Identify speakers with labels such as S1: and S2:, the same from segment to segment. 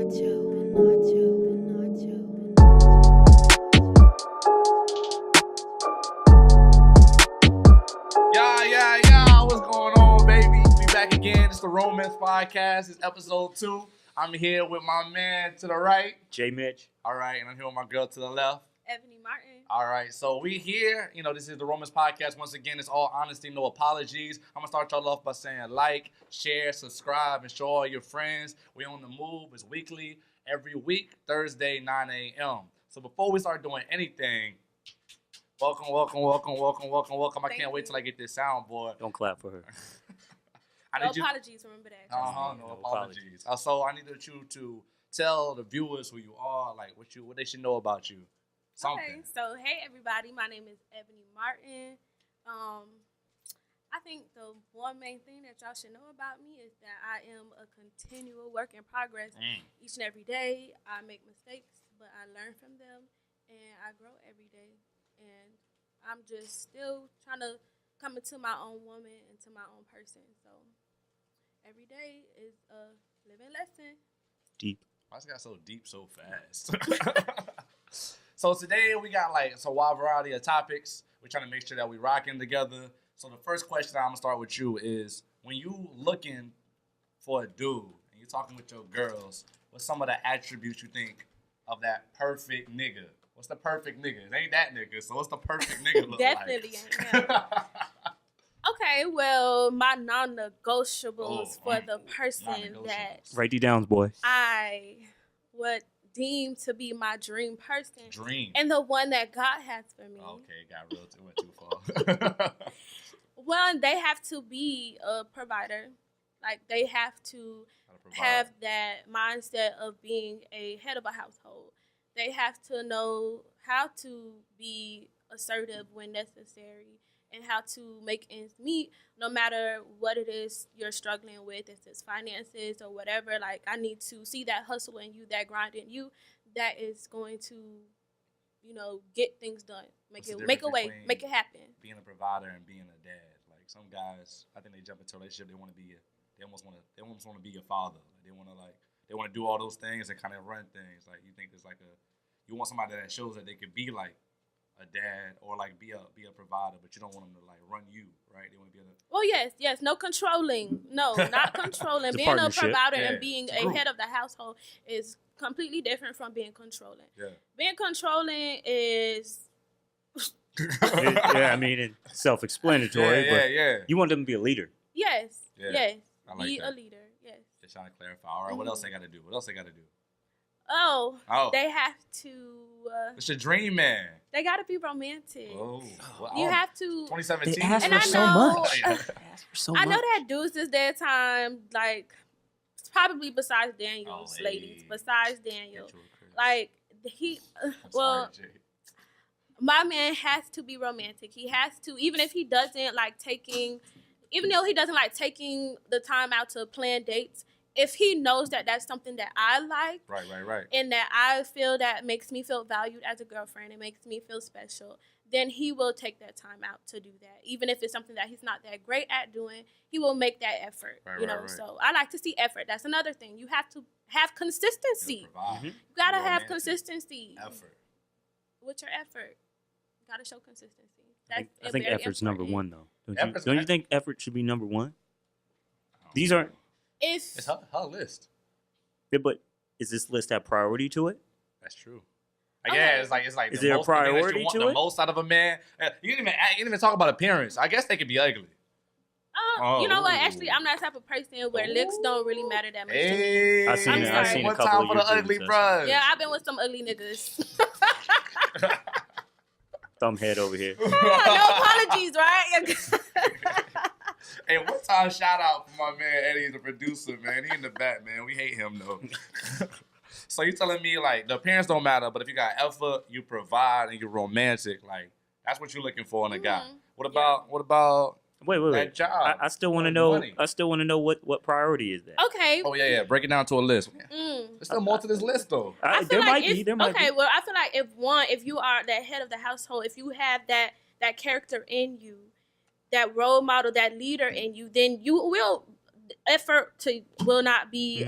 S1: Yeah. What's going on, baby? We back again. It's the ROMVNS podcast. It's episode 2. I'm here with my man to the right,
S2: J. Mitch.
S1: All right, and I'm here with my girl to the left,
S3: Eboni Martin.
S1: All right, so we here. This is the ROMVNS podcast. Once again, it's all honesty, no apologies. I'm going to start y'all off by saying like, share, subscribe, and show all your friends. We on the move. It's weekly, every week, Thursday, 9 a.m. So before we start doing anything, welcome. I can't wait till I get this soundboard.
S2: Don't clap for her.
S3: No apologies, remember that.
S1: No apologies. So I need you to tell the viewers who you are, like what they should know about you. Something.
S3: Okay, so hey everybody, my name is Eboni Martin. I think the one main thing that y'all should know about me is that I am a continual work in progress. Each and every day I make mistakes, but I learn from them and I grow every day. And I'm just still trying to come into my own woman, into my own person. So every day is a living lesson.
S2: Deep.
S1: I just got so deep so fast. So today we got a wide variety of topics. We're trying to make sure that we rocking together. So the first question I'm gonna start with you is, when you looking for a dude and you're talking with your girls, what's some of the attributes you think of that perfect nigga? What's the perfect nigga? It ain't that nigga, so what's the perfect nigga look
S3: Definitely
S1: like?
S3: ain't him. Okay, well, my non-negotiables for the person that
S2: Write these down, boy.
S3: I would deem to be my dream person.
S1: Dream.
S3: And the one that God has for me.
S1: Okay, went too far.
S3: One, they have to be a provider. Like, they have to have that mindset of being a head of a household. They have to know how to be assertive when necessary and how to make ends meet no matter what it is you're struggling with, if it's finances or whatever. Like, I need to see that hustle in you, that grind in you, that is going to, get things done. Make a way, make it happen.
S1: Being a provider and being a dad. Like, some guys, I think they jump into a relationship, they almost want to be your father. Like, they want to do all those things and kind of run things. Like, you think there's you want somebody that shows that they could be like a dad or be a provider, but you don't want them to run you, right? They want to be able to.
S3: Well, yes, no controlling. No, not controlling. Being a provider and being a head of the household is completely different from being controlling. Yeah. Being controlling is.
S2: It's self-explanatory.
S1: Yeah.
S2: You want them to be a leader.
S3: Yes.
S1: I like
S3: be
S1: that.
S3: a leader. Yes.
S1: Just trying to clarify. All right, what else they got to do?
S3: Oh. They have to.
S1: It's your dream man.
S3: They got to be romantic.
S1: Oh.
S3: You have to.
S1: 2017.
S2: They ask for so much.
S3: I know that dudes is their time, probably besides Daniel's ladies. Besides Daniel. My man has to be romantic. He has to, even though he doesn't like taking the time out to plan dates, if he knows that that's something that I like,
S1: right,
S3: and that I feel that makes me feel valued as a girlfriend, it makes me feel special, then he will take that time out to do that. Even if it's something that he's not that great at doing, he will make that effort. Right. So I like to see effort. That's another thing. You have to have consistency. You gotta have consistency.
S1: Effort.
S3: With your effort, you gotta show consistency.
S2: I think effort's number one, though. Don't you think effort should be number one? These aren't.
S1: It's her list.
S2: Yeah, but is this list have priority to it?
S1: That's true. Yeah, it's like.
S2: Is there a priority to it?
S1: The most out of a man. You didn't even talk about appearance. I guess they could be ugly.
S3: You know what? Actually, I'm that type of person where looks don't really matter that much to me.
S1: Hey,
S2: I've seen
S1: one
S2: a couple
S1: time
S2: of
S1: for the ugly bros.
S3: Yeah, I've been with some ugly niggas.
S2: Thumbhead over here.
S3: No apologies, right?
S1: Hey, one time shout out for my man Eddie, the producer, man. He in the back, man. We hate him though. So you telling me the appearance don't matter, but if you got effort, you provide, and you're romantic, that's what you're looking for in a guy. What about
S2: Wait.
S1: that job?
S2: I still want to know.
S1: Money.
S2: I still want to know what priority is that.
S3: Okay.
S1: Oh yeah. Break it down to a list. There's still more to this list though.
S2: There might be.
S3: Okay. Well, I feel like if you are the head of the household, if you have that character in you, that role model, that leader in you, then you will effort will not be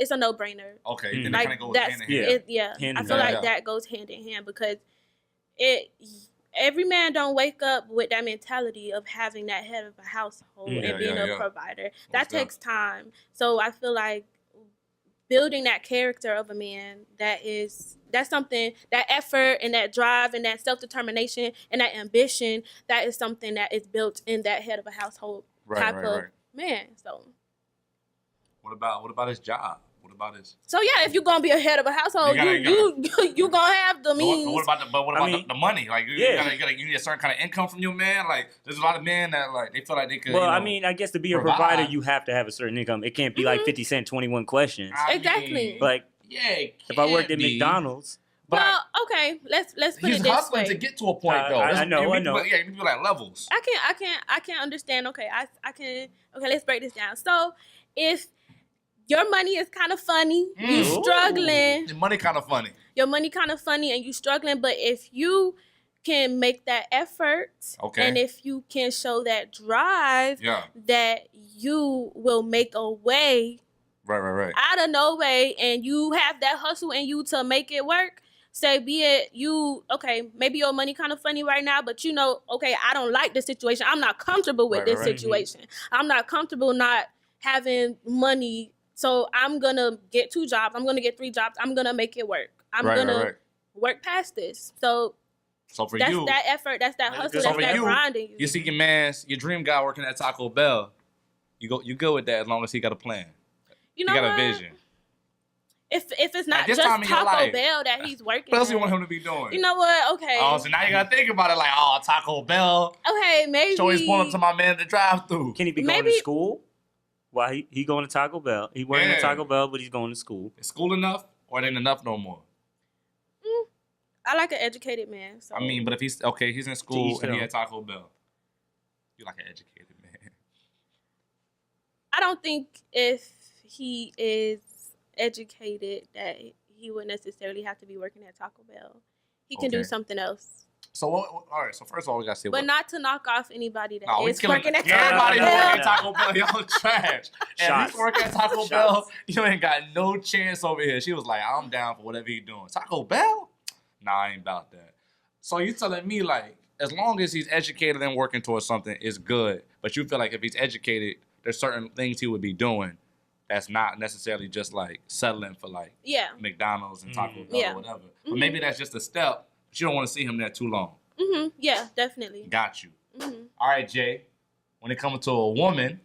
S3: it's a no-brainer.
S1: Okay, then
S3: Like
S1: it kind of goes
S3: that's
S1: hand in hand.
S3: I feel like that goes hand in hand because every man don't wake up with that mentality of having that head of a household and being a provider. That takes time. So I feel like building that character of a man, that's something, that effort and that drive and that self-determination and that ambition, that is something that is built in that head of a household type of man. So
S1: what about his job? What about his?
S3: So yeah, if you're gonna be a head of a household, you gonna have the means.
S1: What about the money? Like you need a certain kind of income from your man. Like there's a lot of men that like they feel like they could.
S2: Well, I mean, I guess to be a provider, you have to have a certain income. It can't be like 50 Cent 21 questions.
S3: Exactly.
S2: Like if I worked at McDonald's.
S3: Well, okay, let's put it this way.
S1: He's hustling to get to a point though.
S2: I know.
S1: Yeah, you can do like levels.
S3: I can't understand. Okay, I can. Okay, let's break this down. So if your money is kind of funny, you struggling.
S1: Your money kind of funny.
S3: Your money kind of funny, and you struggling. But if you can make that effort, and if you can show that drive, that you will make a way,
S1: right,
S3: out of no way, and you have that hustle in you to make it work. Say, be it you, maybe your money kind of funny right now, but you know, I don't like this situation. I'm not comfortable with this situation. I'm not comfortable not having money. So I'm going to get 2 jobs. I'm going to get 3 jobs. I'm going to make it work. I'm going to work past this. So
S1: for
S3: that's
S1: you,
S3: that effort. That's that hustle. That's that grinding.
S1: You see your dream guy working at Taco Bell. You go with that as long as he got a plan.
S3: You know,
S1: he got a vision.
S3: If it's not just Taco Bell that he's working,
S1: what else do you want him to be doing?
S3: You know what? Okay.
S1: Oh, so now you gotta think about it like, Taco Bell.
S3: Okay, maybe.
S1: So he's pulling up to my man at the drive-through.
S2: Can he be going to school? Well, he going to Taco Bell. He working at Taco Bell, but he's going to school.
S1: Is school enough, or it ain't enough no more?
S3: I like an educated man. So.
S1: I mean, but if he's in school and he at Taco Bell, you like an educated man.
S3: I don't think if he is educated that he would necessarily have to be working at Taco Bell. He can do something else.
S1: So all right. So first of all, we gotta say,
S3: but not to knock off anybody that is working at Taco
S1: Bell. Everybody working at Taco Bell, y'all trash. And if he's working at Taco Bell, you ain't got no chance over here. She was like, I'm down for whatever he's doing. Taco Bell? Nah, I ain't about that. So you telling me like, as long as he's educated and working towards something, it's good. But you feel like if he's educated, there's certain things he would be doing that's not necessarily just like settling for like McDonald's and Taco Bell or whatever. But maybe that's just a step. But you don't want to see him there too long.
S3: Yeah, definitely.
S1: Got you. All right, Jay. When it comes to a woman,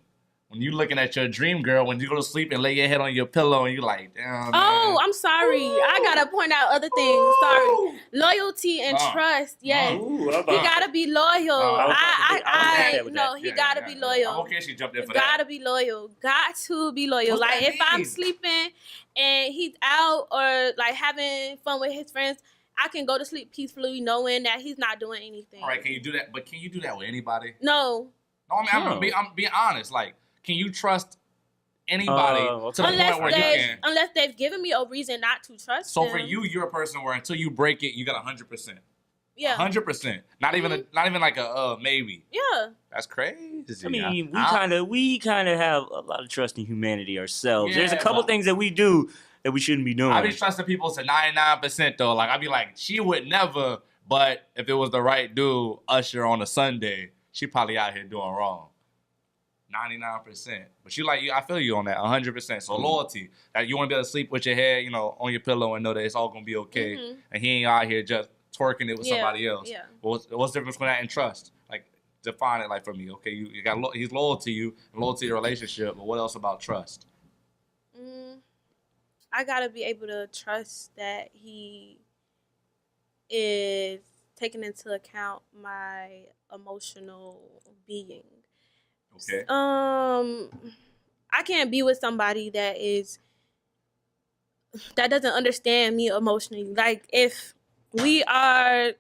S1: when you looking at your dream girl, when you go to sleep and lay your head on your pillow and you like, damn.
S3: Oh, I'm sorry. I gotta point out other things. Sorry. Loyalty and trust. Yes. He gotta be loyal. He gotta be loyal.
S1: I'm okay. She jumped in for
S3: that. Gotta be loyal. Got to be loyal. Like if I'm sleeping and he's out or like having fun with his friends, I can go to sleep peacefully knowing that he's not doing anything.
S1: All right, can you do that? But can you do that with anybody?
S3: No.
S1: No, I'm being honest. Like, can you trust anybody to the point where you can?
S3: Unless they've given me a reason not to trust
S1: them.
S3: So
S1: for you, you're a person where until you break it, you got 100%.
S3: Yeah.
S1: 100%. Not even like a maybe.
S3: Yeah.
S1: That's crazy.
S2: I mean, we kind of have a lot of trust in humanity ourselves. There's a couple things that we do that we shouldn't be doing.
S1: I be trusting people to 99% though. Like I be like, she would never, but if it was the right dude, Usher on a Sunday, she probably out here doing wrong. 99%. But she like you, I feel you on that, 100%. So loyalty. That you want to be able to sleep with your head, on your pillow and know that it's all gonna be okay. And he ain't out here just twerking it with somebody else. Yeah. What's the difference between that and trust? Like define it like for me. Okay, you got he's loyal to you, loyal to your relationship, but what else about trust?
S3: I gotta be able to trust that he is taking into account my emotional being.
S1: Okay.
S3: I can't be with somebody that doesn't understand me emotionally. Like if we are,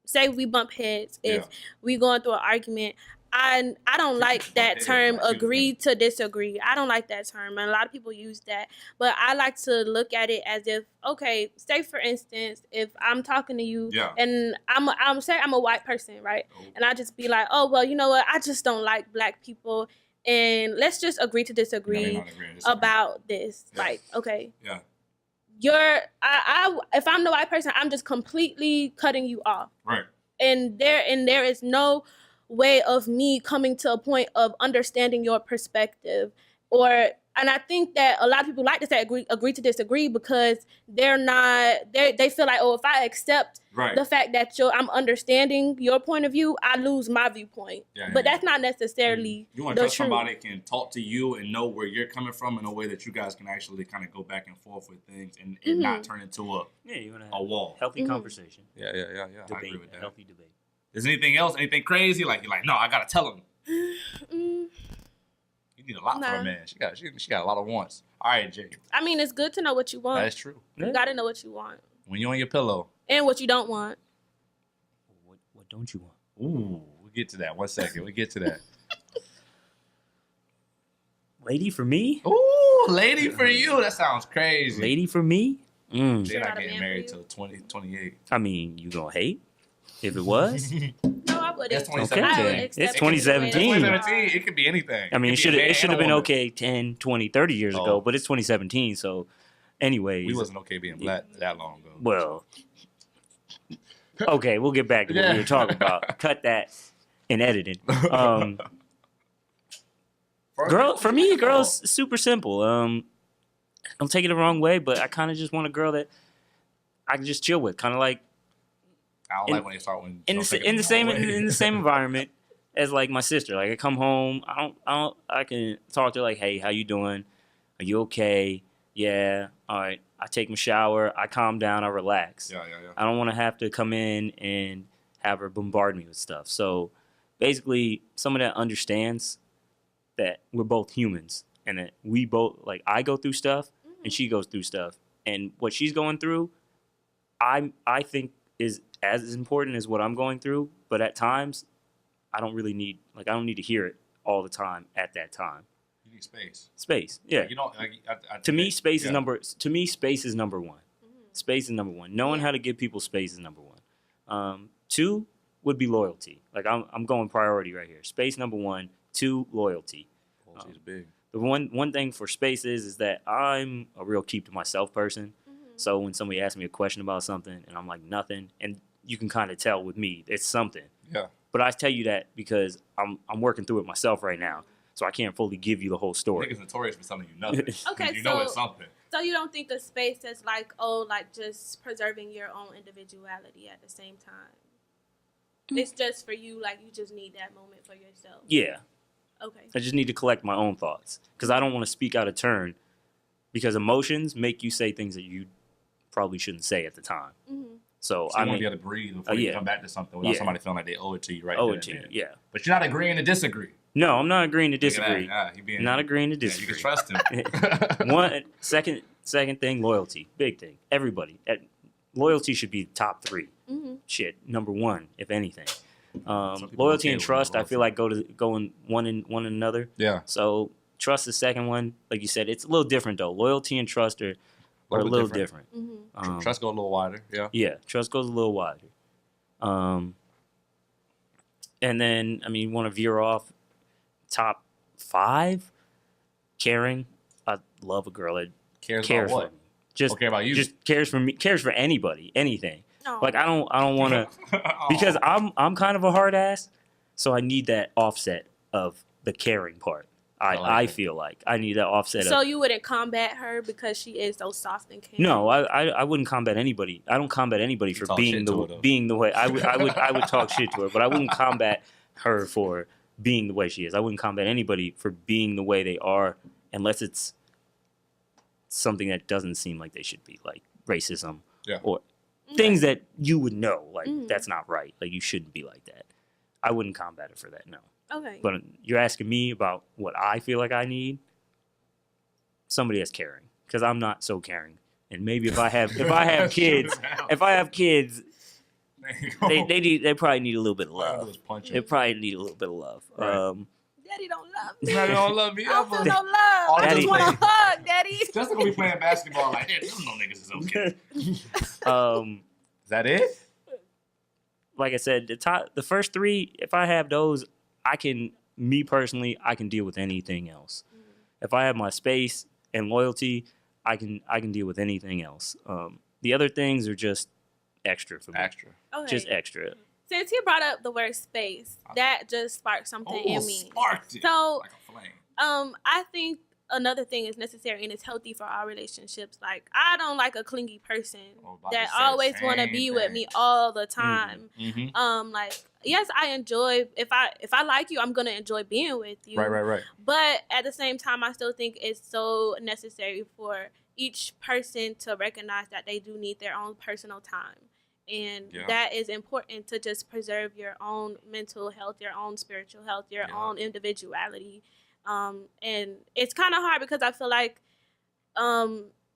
S3: say we bump heads, if we going through an argument, I don't like that term, agree to disagree. I don't like that term, and a lot of people use that. But I like to look at it as if, okay, say for instance, if I'm talking to you, and I'm a white person, right? And I just be like, oh well, you know what? I just don't like black people, and let's just agree to disagree about this. Yeah. Like, okay.
S1: Yeah.
S3: If I'm the white person, I'm just completely cutting you off.
S1: Right.
S3: And there is no way of me coming to a point of understanding your perspective, and I think that a lot of people like to say agree to disagree because they feel like, oh, if I accept the fact that I'm understanding your point of view, I lose my viewpoint. Yeah, but that's not necessarily
S1: you want to trust somebody that can talk to you and know where you're coming from in a way that you guys can actually kind of go back and forth with things and not turn into a wall.
S2: Healthy conversation.
S1: Yeah.
S2: Debate,
S1: I agree with that.
S2: Healthy debate.
S1: Is anything else? Anything crazy? Like you're like, no, I gotta tell him. You need a lot for a man. She got a lot of wants. All right, Jay.
S3: I mean, it's good to know what you want.
S1: That's true.
S3: You gotta know what you want.
S1: When you're on your pillow.
S3: And what you don't want.
S2: What don't you want?
S1: Ooh, we'll get to that. 1 second. We'll get to that.
S2: Lady for me?
S1: Ooh, lady for you. That sounds crazy.
S2: Lady for me?
S1: They're not getting married till 2028.
S2: I mean, you gonna hate if it was?
S3: No, I wouldn't.
S1: It's 2017.
S2: It's 2017.
S1: It could be anything.
S2: I mean, it should have been okay 10, 20, 30 years ago, but it's 2017, so anyways.
S1: We wasn't okay being black that long ago.
S2: Well, okay, we'll get back to what we were talking about. Cut that and editing. Girls super simple. Don't take it the wrong way, but I kind of just want a girl that I can just chill with, kind of like.
S1: I don't like when they start
S2: in the same environment as like my sister. Like I come home, I can talk to her like, hey, how you doing? Are you okay? Yeah, all right. I take my shower, I calm down, I relax.
S1: Yeah.
S2: I don't want to have to come in and have her bombard me with stuff. So basically, someone that understands that we're both humans and that we both, like, I go through stuff and she goes through stuff, and what she's going through, I think is as important as what I'm going through, but at times I don't need to hear it all the time at that time.
S1: You need space.
S2: Space, yeah.
S1: Like, you know,
S2: to me, space is number one. Space is number one. Knowing how to give people space is number one. 2 would be loyalty. Like I'm going priority right here. Space number 1. 2, loyalty.
S1: Loyalty is big.
S2: The one thing for space is that I'm a real keep to myself person. So when somebody asks me a question about something and I'm like nothing, and you can kind of tell with me it's something.
S1: Yeah.
S2: But I tell you that because I'm working through it myself right now, so I can't fully give you the whole story.
S1: Niggas notorious for telling you nothing.
S3: Okay,
S1: you know it's something.
S3: So you don't think the space is like just preserving your own individuality at the same time? It's just for you, like you just need that moment for yourself.
S2: Yeah.
S3: Okay.
S2: I just need to collect my own thoughts because I don't want to speak out of turn, because emotions make you say things that you probably shouldn't say at the time. So
S1: I want to be able to breathe before you come back to something without somebody feeling like they owe it to you right there.
S2: Yeah.
S1: But you're not agreeing to disagree.
S2: No, I'm not agreeing to disagree.
S1: Not
S2: agreeing to disagree.
S1: You can trust him.
S2: Second thing, loyalty. Big thing. Everybody. Loyalty should be top 3. Shit, number 1, if anything. Loyalty and trust, I feel like go in one another.
S1: Yeah.
S2: So trust the second one. Like you said, it's a little different though. Loyalty and trust are a little different.
S1: Trust goes a little wider. Yeah.
S2: Yeah, trust goes a little wider. And then, I mean, you want to veer off top 5? Caring. I love a girl that cares
S1: about what?
S2: For me. Just
S1: care about you.
S2: Just cares for me. Cares for anybody, anything.
S3: No.
S2: Like I don't want to, because I'm kind of a hard ass, so I need that offset of the caring part. I feel like I need that offset.
S3: So you wouldn't combat her because she is so soft and caring?
S2: No, I wouldn't combat anybody. I don't combat anybody for being the way I would talk shit to her, but I wouldn't combat her for being the way she is. I wouldn't combat anybody for being the way they are unless it's something that doesn't seem like they should be, like racism or things that you would know, like that's not right. Like you shouldn't be like that. I wouldn't combat it for that. No.
S3: Okay.
S2: But you're asking me about what I feel like I need. Somebody that's caring, because I'm not so caring. And maybe if I have kids, they probably need a little bit of love. They probably need a little bit of love.
S1: Right.
S3: Daddy don't love me.
S1: Daddy don't love me.
S3: I don't feel no love. I just want a hug, Daddy.
S1: Just gonna be playing basketball like that. No niggas is okay. Is that it?
S2: Like I said, the first 3, if I have those, I can me personally, I can deal with anything else. If I have my space and loyalty, I can deal with anything else. The other things are just extra for me.
S1: Extra.
S3: Okay.
S2: Just extra.
S3: Since you brought up the word space, that just sparked something in me.
S1: Sparked it.
S3: So,
S1: like a flame.
S3: I think another thing is necessary and it's healthy for our relationships. Like, I don't like a clingy person that always want to be with me all the time.
S1: Mm-hmm.
S3: Like, yes, I enjoy, if I like you, I'm going to enjoy being with you.
S1: Right.
S3: But at the same time, I still think it's so necessary for each person to recognize that they do need their own personal time. And that is important to just preserve your own mental health, your own spiritual health, your own individuality. And it's kind of hard because I feel like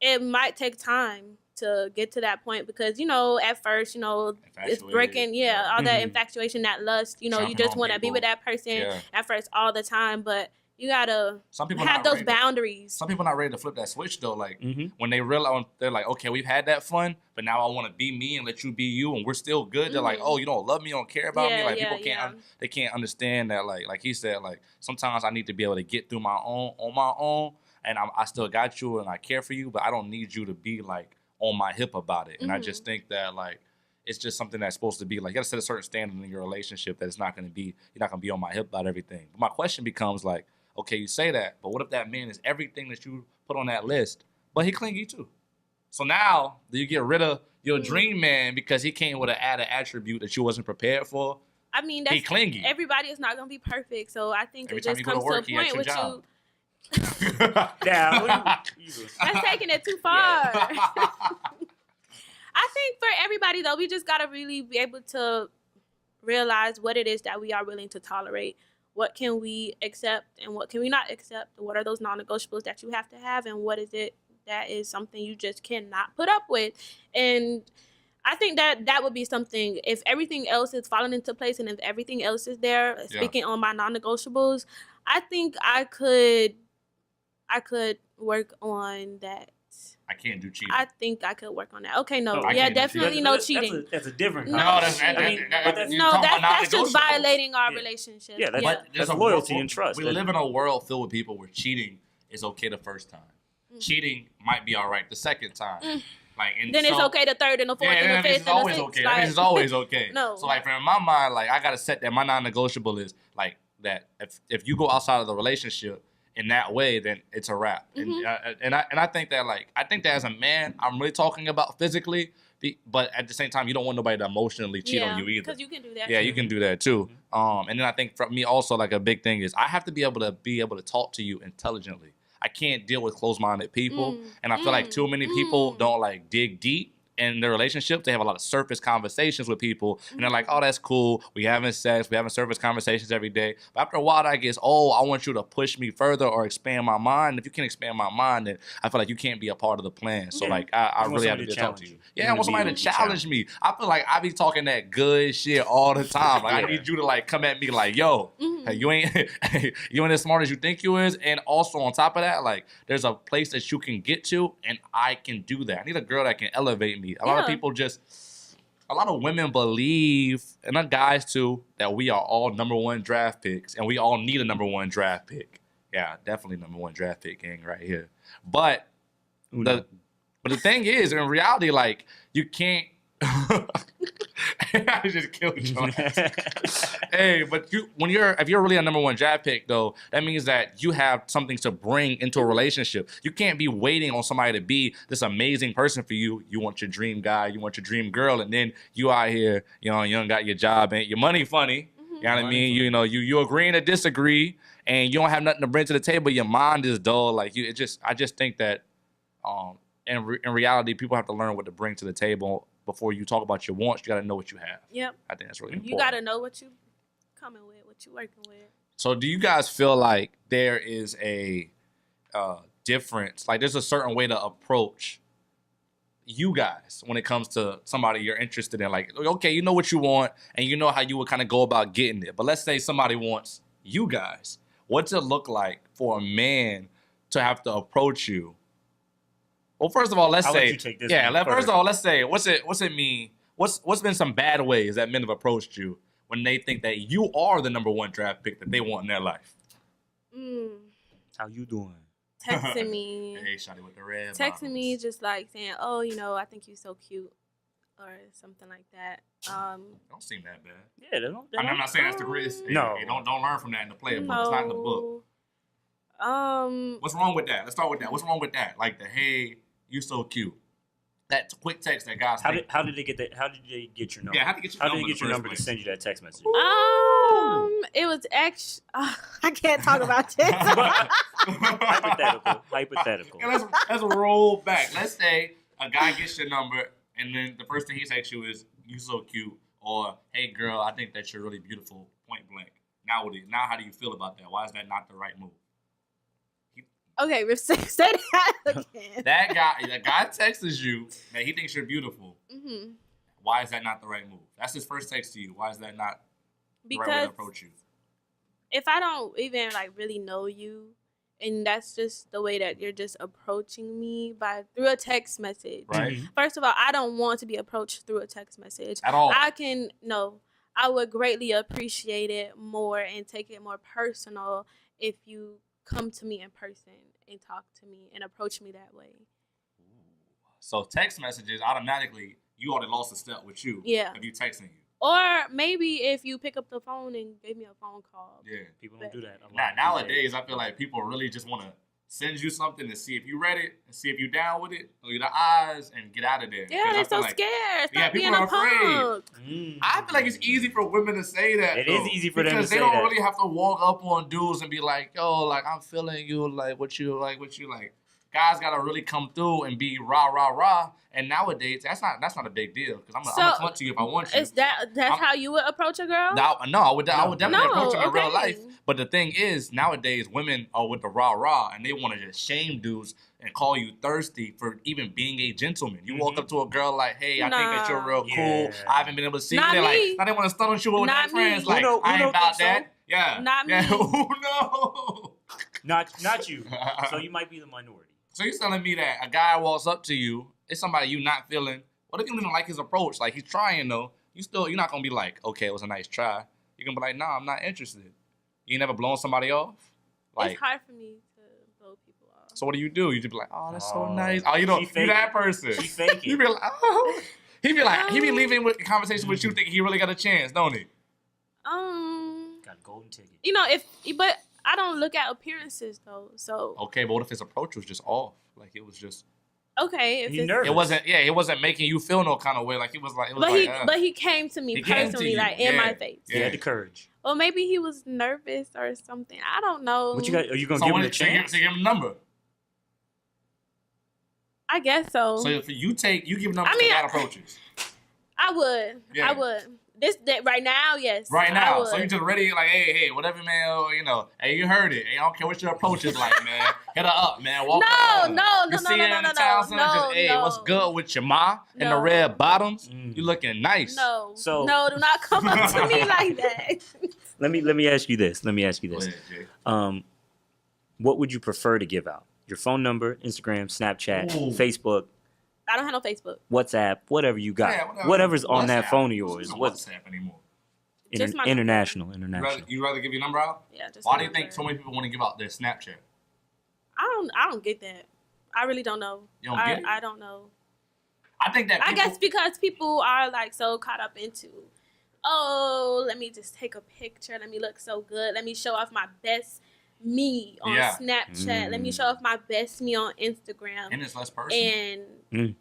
S3: it might take time to get to that point because, at first, it's breaking, all that infatuation, that lust, you just want to be with that person at first all the time, but you gotta have those boundaries.
S1: Some people not ready to flip that switch though. Like when they realize, they're like, okay, we've had that fun, but now I want to be me and let you be you, and we're still good. They're like, oh, you don't love me, you don't care about me. Like people can't, they can't understand that. Like he said, like sometimes I need to be able to get through on my own, and I still got you and I care for you, but I don't need you to be like on my hip about it. And I just think that like it's just something that's supposed to be like you gotta set a certain standard in your relationship that it's not gonna be, you're not gonna be on my hip about everything. But my question becomes like, okay, you say that, but what if that man is everything that you put on that list, but he clingy too? So now, do you get rid of your dream man because he came with an added attribute that you wasn't prepared for?
S3: I mean,
S1: he clingy.
S3: Everybody is not going to be perfect, so I think
S1: every
S3: it just comes to a point with you. That's taking it too far. I think for everybody, though, we just got to really be able to realize what it is that we are willing to tolerate. What can we accept and what can we not accept? What are those non-negotiables that you have to have, and what is it that is something you just cannot put up with? And I think that would be something, if everything else is falling into place and if everything else is there, speaking on my non-negotiables, I think I could work on that.
S1: I can't do cheating.
S3: I think I could work on that. Okay, definitely no cheating.
S2: That's a different.
S3: No,
S2: that's
S3: just violating our relationship.
S2: Yeah, that's loyalty and trust.
S1: We live in a world filled with people where cheating is okay the first time. Cheating might be all right the second time. Then
S3: it's okay the third and the fourth and the fifth and the sixth.
S1: This is always okay.
S3: No.
S1: So like, in my mind, like I gotta set that my non-negotiable is like that. If you go outside of the relationship in that way, then it's a wrap. And I think that as a man, I'm really talking about physically, but at the same time, you don't want nobody to emotionally cheat on you either.
S3: Because you can do that.
S1: Yeah, you can do that too. And then I think for me also, like a big thing is I have to be able to talk to you intelligently. I can't deal with closed-minded people, and I feel like too many people don't like dig deep in their relationship. They have a lot of surface conversations with people, and they're like, oh, that's cool. We having sex. We having surface conversations every day. But after a while, that gets, I want you to push me further or expand my mind. If you can't expand my mind, then I feel like you can't be a part of the plan. So, like, I really have to talk to you. Yeah, I want somebody to challenge me. I feel like I be talking that good shit all the time. Like, I need you to, like, come at me like, yo, hey, you ain't as smart as you think you is. And also, on top of that, like, there's a place that you can get to, and I can do that. I need a girl that can elevate me. A lot of women believe, and the guys too, that we are all number one draft picks, and we all need a number one draft pick. Yeah, definitely number one draft pick gang right here. But the thing is, in reality, like you can't. I just killed your ass. Hey, but if you're really a number one draft pick though, that means that you have something to bring into a relationship. You can't be waiting on somebody to be this amazing person for you. You want your dream guy, you want your dream girl, and then you out here, you don't got your job and your money funny. You know what I mean? You agreeing to disagree, and you don't have nothing to bring to the table. Your mind is dull. Like I just think that in reality, people have to learn what to bring to the table. Before you talk about your wants, you got to know what you have. Yep. I think that's really important.
S3: You got to know what you coming with, what you working with.
S1: So do you guys feel like there is a difference? Like there's a certain way to approach you guys when it comes to somebody you're interested in? Like, okay, you know what you want and you know how you would kind of go about getting it. But let's say somebody wants you guys. What's it look like for a man to have to approach you? Well, first of all, let's say, what's it mean? What's been some bad ways that men have approached you when they think that you are the number one draft pick that they want in their life?
S2: How you doing?
S3: Texting me.
S1: Hey, shawty with the red
S3: Texting
S1: bottoms.
S3: me just like saying, oh, you know, I think you're so cute. Or something like that.
S1: Don't seem that bad.
S2: Yeah, they don't.
S1: I'm not saying that's the risk.
S2: No.
S1: Hey, don't learn from that in the player book. It's not in the book. What's wrong with that? Let's start with that. What's wrong with that? Like the hey, you so cute. That quick text that guys.
S2: How did they get that? How did they get your number?
S1: Yeah, how did they get your number?
S2: To send you that text message?
S3: It was actually. I can't talk about this.
S1: Hypothetical. Yeah, let's roll back. Let's say a guy gets your number, and then the first thing he texts you is "you so cute" or "hey girl, I think that you're really beautiful." Point blank. Now how do you feel about that? Why is that not the right move?
S3: Okay, say that again.
S1: That guy texts you that he thinks you're beautiful.
S3: Mm-hmm.
S1: Why is that not the right move? That's his first text to you. Why is that not the right way to approach you?
S3: If I don't even like really know you, and that's just the way that you're just approaching me through a text message.
S1: Right.
S3: First of all, I don't want to be approached through a text message
S1: At all.
S3: I would greatly appreciate it more and take it more personal if you come to me in person and talk to me and approach me that way.
S1: So text messages, automatically, you already lost a step with you.
S3: Yeah.
S1: If you texting you.
S3: Or maybe if you pick up the phone and give me a phone call.
S1: Yeah.
S2: People don't do that a lot.
S1: Nowadays, I feel like people really just want to send you something to see if you read it and see if you down with it. Look at the eyes and get out of there.
S3: Yeah, they're so scared. Stop being
S1: people
S3: a
S1: are
S3: punk.
S1: afraid. I feel like it's easy for women to say that.
S2: It is easy for them to say that.
S1: Because they don't really have to walk up on dudes and be like, yo, like, I'm feeling you, like, what you like. Guys got to really come through and be rah, rah, rah. And nowadays, that's not a big deal. Because I'm going to come to you if I want you.
S3: Is that's how you would approach a girl?
S1: No, I would definitely approach them in real
S3: okay.
S1: life. But the thing is, nowadays, women are with the rah, rah. And they want to just shame dudes and call you thirsty for even being a gentleman. You walk up to a girl like, hey, I think that you're real cool. I haven't been able to see you. They're like, now they want to stun on you with their friends. Like, I ain't about that. So?
S3: Yeah. Not me.
S1: No.
S2: Not you. So you might be the minority.
S1: So you're telling me that a guy walks up to you, it's somebody you not feeling. What if you don't like his approach? Like, he's trying, though. You're not going to be like, okay, it was a nice try. You're going to be like, nah, I'm not interested. You ain't never blown somebody off? Like,
S3: it's hard for me to blow people off.
S1: So what do? You just be like, oh, that's so nice. Oh, you that person.
S2: She fake it.
S1: You be like, oh. He be leaving with the conversation with you thinking he really got a chance, don't he?
S2: Got a golden ticket.
S3: But I don't look at appearances though, so.
S1: Okay, but what if his approach was just off? Like it was just.
S3: Okay, if
S2: nervous.
S1: It wasn't making you feel no kind of way. Like it was like.
S3: But he came to me personally, like in my face.
S2: Yeah. He had the courage.
S3: Well, maybe he was nervous or something. I don't know.
S2: What you got? Are you gonna give him a chance?
S1: To give him a number.
S3: I guess so.
S1: So if you give numbers to bad approaches.
S3: I would. Yeah. I would. That right now, yes.
S1: Right now. So you just ready, like, hey, whatever, man, hey, you heard it. Hey, I don't care what your approach is like, man. Hit her up, man. Walk
S3: No.
S1: Hey, what's good with your ma and the red bottoms? You looking nice.
S3: No. No, do not come up to me like that.
S2: Let me ask you this. Go ahead, Jay. What would you prefer to give out? Your phone number, Instagram, Snapchat, Facebook.
S3: I don't have no Facebook.
S2: WhatsApp, whatever you got. Yeah, whatever's on that phone of yours.
S1: What's WhatsApp anymore?
S2: International.
S1: You rather give your number out?
S3: Yeah. Just
S1: why do you think so many people want to give out their Snapchat?
S3: I don't get that. I really don't know.
S1: You don't get it?
S3: I don't know.
S1: I think that
S3: I guess because people are like so caught up into, oh, let me just take a picture. Let me look so good. Let me show off my best me on Snapchat. Let me show off my best me on Instagram.
S1: And it's less personal.
S3: And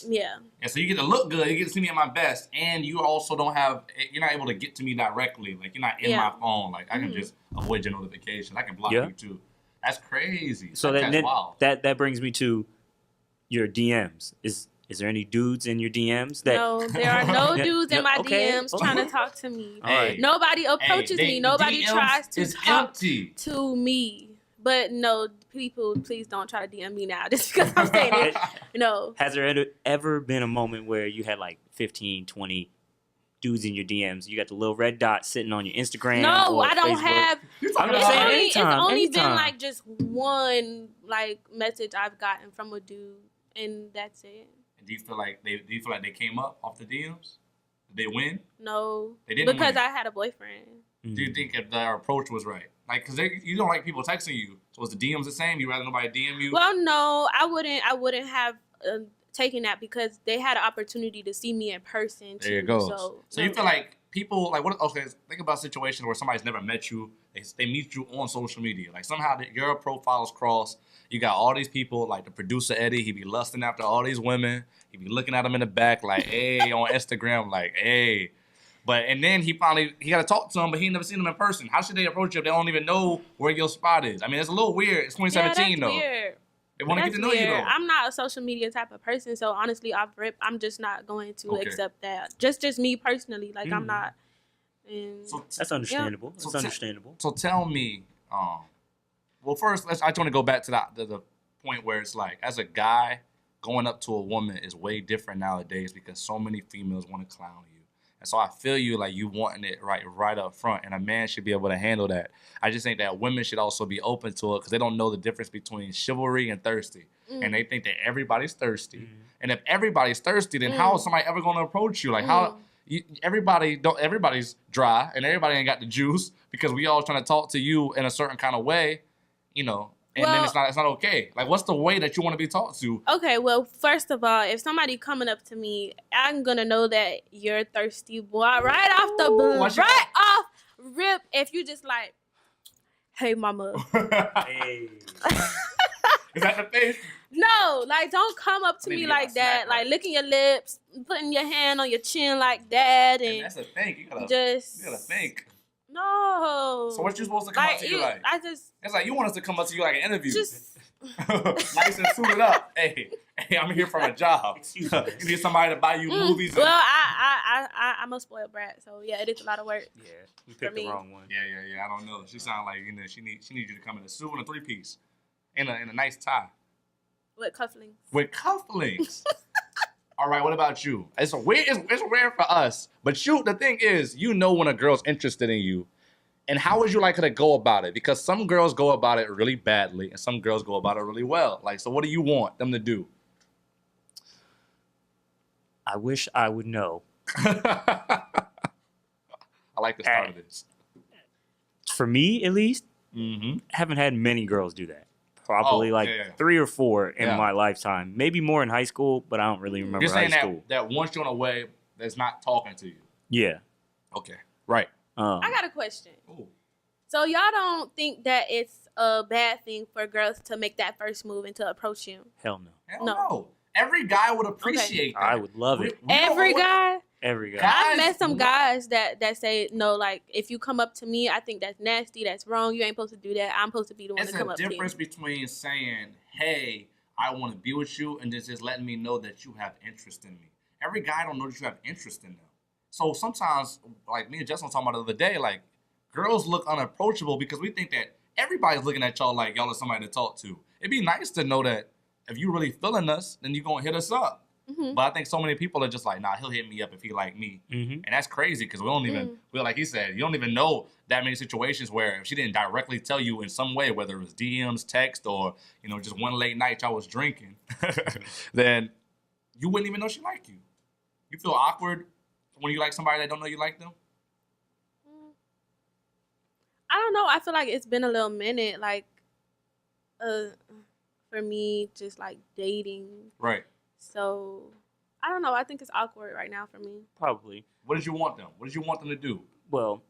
S3: yeah,
S1: so you get to look good, you get to see me at my best, and you also you're not able to get to me directly. Like, you're not in my phone. Like, I can just avoid your notification. I can block you too. That's crazy.
S2: So that's wild. That brings me to your DMs. Is there any dudes in your DMs?
S3: No, there are no dudes in my DMs trying to talk to me. Right. Nobody approaches me. Nobody tries to talk to me. But no, people, please don't try to DM me now just because I'm saying it. No.
S2: Has there ever been a moment where you had like 15, 20 dudes in your DMs? You got the little red dot sitting on your Instagram?
S3: No, I don't
S2: Facebook?
S3: have. It's only been like just one like message I've gotten from a dude, and that's it.
S1: Do you feel like they came up off the DMs? Did they win?
S3: No.
S1: They didn't
S3: because
S1: win.
S3: I had a boyfriend.
S1: Do you think if their approach was right? Like, because you don't like people texting you. So was the DMs the same? You rather nobody DM you?
S3: Well, no, I wouldn't have taken that because they had an opportunity to see me in person too.
S1: There you go. So
S3: no.
S1: you feel like people, like, what? Okay, think about situations where somebody's never met you. They meet you on social media. Like, somehow your profiles cross. You got all these people, like the producer Eddie. He be lusting after all these women. He be looking at them in the back, like, hey, on Instagram, like, hey. And then he got to talk to them, but he never seen them in person. How should they approach you if they don't even know where your spot is? I mean, it's a little weird. It's 2017, though.
S3: Weird.
S1: They want to get to know
S3: weird.
S1: you, though.
S3: I'm not a social media type of person, so honestly, off rip, I'm just not going to accept that. Just me personally, like I'm not. And
S2: that's understandable.
S1: Yeah.
S2: That's understandable.
S1: So tell me, well, first, I just want to go back to the point where it's like, as a guy, going up to a woman is way different nowadays because so many females want to clown you. And so I feel you, like, you wanting it right up front, and a man should be able to handle that. I just think that women should also be open to it because they don't know the difference between chivalry and thirsty. And they think that everybody's thirsty. And if everybody's thirsty, then how is somebody ever going to approach you? Like, how... everybody's dry and everybody ain't got the juice because we all trying to talk to you in a certain kind of way, you know, and then it's not okay. Like, what's the way that you want to be talked to?
S3: Okay, well, first of all, if somebody coming up to me, I'm gonna know that you're thirsty, boy, right off the off rip. If you just like, hey, mama.
S2: Hey.
S1: Is that the face?
S3: No, like, don't come up to me like that. Like, licking your lips, putting your hand on your chin like that. And
S1: that's a thing. You gotta think.
S3: No.
S1: So what you supposed to come up to you like? It's like you want us to come up to you like an interview.
S3: Just
S1: nice and suited up. Hey, I'm here for a job. You need somebody to buy you movies.
S3: Well, I'm a spoiled brat, so yeah, it is a lot of work.
S2: Yeah, we picked the wrong one.
S1: Yeah. I don't know. She sounds like, you know, she needs you to come in a suit and a 3-piece, in a nice tie.
S3: With cufflinks.
S1: All right, what about you? It's rare for us, but the thing is, you know when a girl's interested in you, and how would you like her to go about it? Because some girls go about it really badly, and some girls go about it really well. Like, so what do you want them to do?
S2: I wish I would know.
S1: I like the start of this.
S2: For me, at least, I haven't had many girls do that. Probably 3 or 4 in my lifetime. Maybe more in high school, but I don't really remember high school.
S1: You're saying that once you're on a way that's not talking to you.
S2: Yeah.
S1: Okay. Right.
S3: I got a question.
S1: Ooh.
S3: So y'all don't think that it's a bad thing for girls to make that first move and to approach you?
S2: Hell no.
S1: Hell no. Every guy would appreciate that.
S2: I would love it.
S3: Every guy?
S2: Every guy.
S3: I met some guys that say, no, like, if you come up to me, I think that's nasty, that's wrong, you ain't supposed to do that. I'm supposed to be the one to come up to you.
S1: It's a difference between saying, hey, I want to be with you, and just letting me know that you have interest in me. Every guy don't know that you have interest in them. So sometimes, like me and Justin were talking about the other day, like, girls look unapproachable because we think that everybody's looking at y'all like y'all are somebody to talk to. It'd be nice to know that if you really feeling us, then you're going to hit us up. But I think so many people are just like, nah, he'll hit me up if he like me. And that's crazy because we don't even, like he said, you don't even know that many situations where if she didn't directly tell you in some way, whether it was DMs, text, or, you know, just one late night y'all was drinking, then you wouldn't even know she liked you. You feel awkward when you like somebody that don't know you like them?
S3: I don't know. I feel like it's been a little minute, like, for me, just like dating.
S1: Right.
S3: So, I don't know. I think it's awkward right now for me.
S2: Probably.
S1: What did you want them? What did you want them to do?
S2: Well,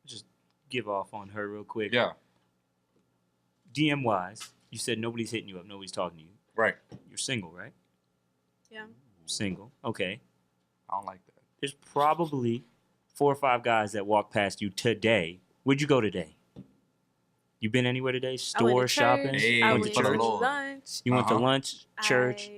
S2: just give off on her real quick.
S1: Yeah.
S2: DM-wise, you said nobody's hitting you up, nobody's talking to you.
S1: Right.
S2: You're single, right?
S3: Yeah.
S2: Single. Okay.
S1: I don't like that.
S2: There's probably 4 or 5 guys that walk past you today. Where'd you go today? You been anywhere today? Store, shopping?
S1: Hey,
S3: I
S1: went
S3: went
S1: to
S3: to
S1: church.
S3: lunch.
S2: You went to lunch, church?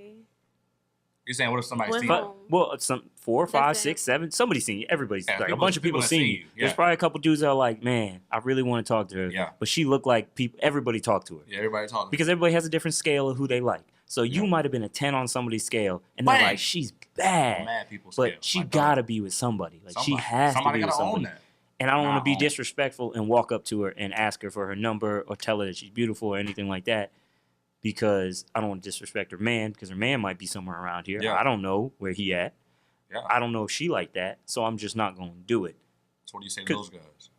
S1: You're saying what if somebody's seen
S3: home.
S1: you?
S2: Well, some 4, 5, 6, 7 somebody's seen you. Everybody's like a bunch of people seen you.
S1: Yeah.
S2: There's probably a couple dudes that are like, man, I really want to talk to her.
S1: Yeah.
S2: But she looked like everybody talked to her.
S1: Yeah, everybody talking.
S2: Because everybody has a different scale of who they like. So you might have been a 10 on somebody's scale, and they're like, she's bad.
S1: Mad people scale.
S2: But she gotta be with somebody. Like she has to be with somebody.
S1: Own that.
S2: And I don't want to be disrespectful and walk up to her and ask her for her number or tell her that she's beautiful or anything like that, because I don't want to disrespect her man, because her man might be somewhere around here.
S1: Yeah.
S2: I don't know where he at.
S1: Yeah.
S2: I don't know if she like that, so I'm just not going to do it.
S1: So what do you say to those guys?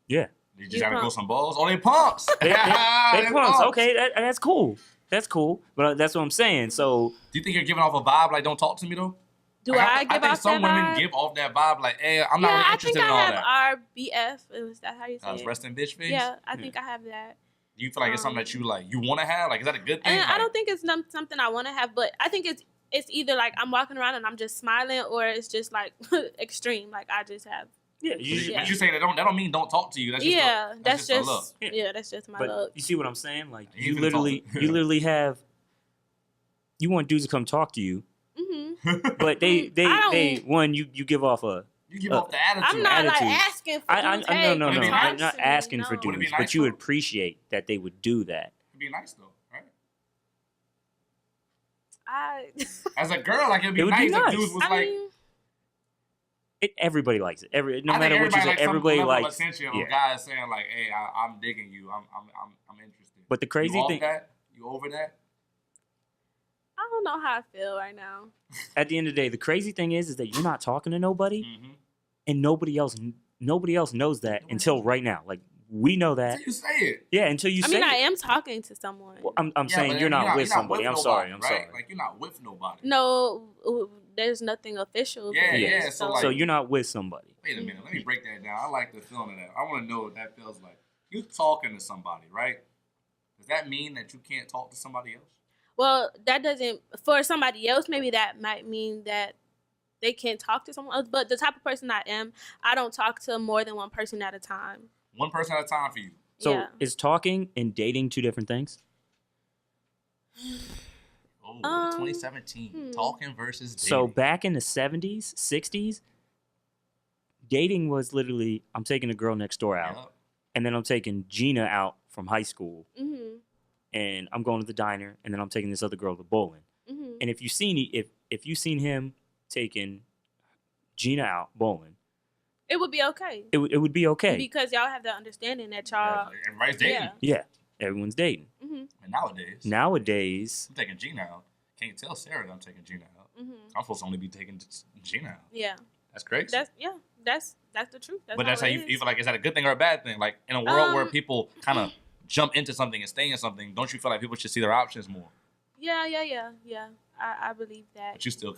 S2: Yeah.
S1: You just gotta grow some balls. Oh, they pumps.
S2: They pumps. Okay, that's cool. That's cool. But that's what I'm saying. So,
S1: do you think you're giving off a vibe like "don't talk to me" though?
S3: Do I give off that vibe?
S1: I think some women give off that vibe like, "Hey, I'm not really interested in all that."
S3: I think I have RBF. Is that how you say it?
S1: Resting bitch face.
S3: Yeah, I think I have that.
S1: Do you feel like it's something that you like? You want to have? Like, is that a good thing?
S3: And I don't think it's something I want to have, but I think it's either like I'm walking around and I'm just smiling, or it's just like extreme. Like I just have.
S2: Yeah,
S1: but you say that don't mean don't talk to you. That's just that's just a look.
S3: Yeah, that's just my
S2: but
S3: look.
S2: You see what I'm saying? Like you literally have. You want dudes to come talk to you, but they you give off a.
S1: You give off the attitude.
S3: I'm not like asking for
S2: no. I'm not asking for dudes, nice but you would appreciate that they would do that.
S1: It'd be nice though, right?
S3: As
S1: a girl, like it'd be nice if dudes was
S2: everybody likes it. No matter what you say, everybody likes.
S1: Attention of guys saying like, "Hey, I'm digging you. I'm interested."
S2: But the crazy thing,
S1: you over that?
S3: I don't know how I feel right now.
S2: At the end of the day, the crazy thing is that you're not talking to nobody, and nobody else knows that until right now. Like we know that.
S1: Until you say it.
S2: Yeah, until you say it.
S3: I am talking to someone.
S2: Well, I'm saying you're not with somebody. I'm sorry.
S1: Like you're not with nobody.
S3: No, there's nothing official.
S1: Yeah.
S2: So you're not with somebody.
S1: Wait a minute. Let me break that down. I like the feeling of that. I want to know what that feels like. You're talking to somebody, right? Does that mean that you can't talk to somebody else?
S3: Well, that doesn't, for somebody else, maybe that might mean that they can't talk to someone else. But the type of person I am, I don't talk to more than one person at a time.
S1: One person at a time for you.
S2: So is talking and dating two different things?
S1: 2017. Talking versus dating.
S2: So back in the 70s, 60s, dating was literally, I'm taking a girl next door out. And then I'm taking Gina out from high school. And I'm going to the diner, and then I'm taking this other girl to bowling. And if you seen him taking Gina out bowling,
S3: it would be okay.
S2: It would be okay
S3: because y'all have the understanding that y'all.
S1: Everybody's dating.
S2: Yeah, everyone's dating.
S1: And nowadays, I'm taking Gina out. Can't tell Sarah that I'm taking Gina out. I'm supposed to only be taking Gina out.
S3: Yeah,
S1: that's crazy.
S3: That's the truth.
S1: That's how you feel like. Is that a good thing or a bad thing? Like in a world where people kind of jump into something and stay in something, don't you feel like people should see their options more?
S3: Yeah. I believe that.
S1: But you still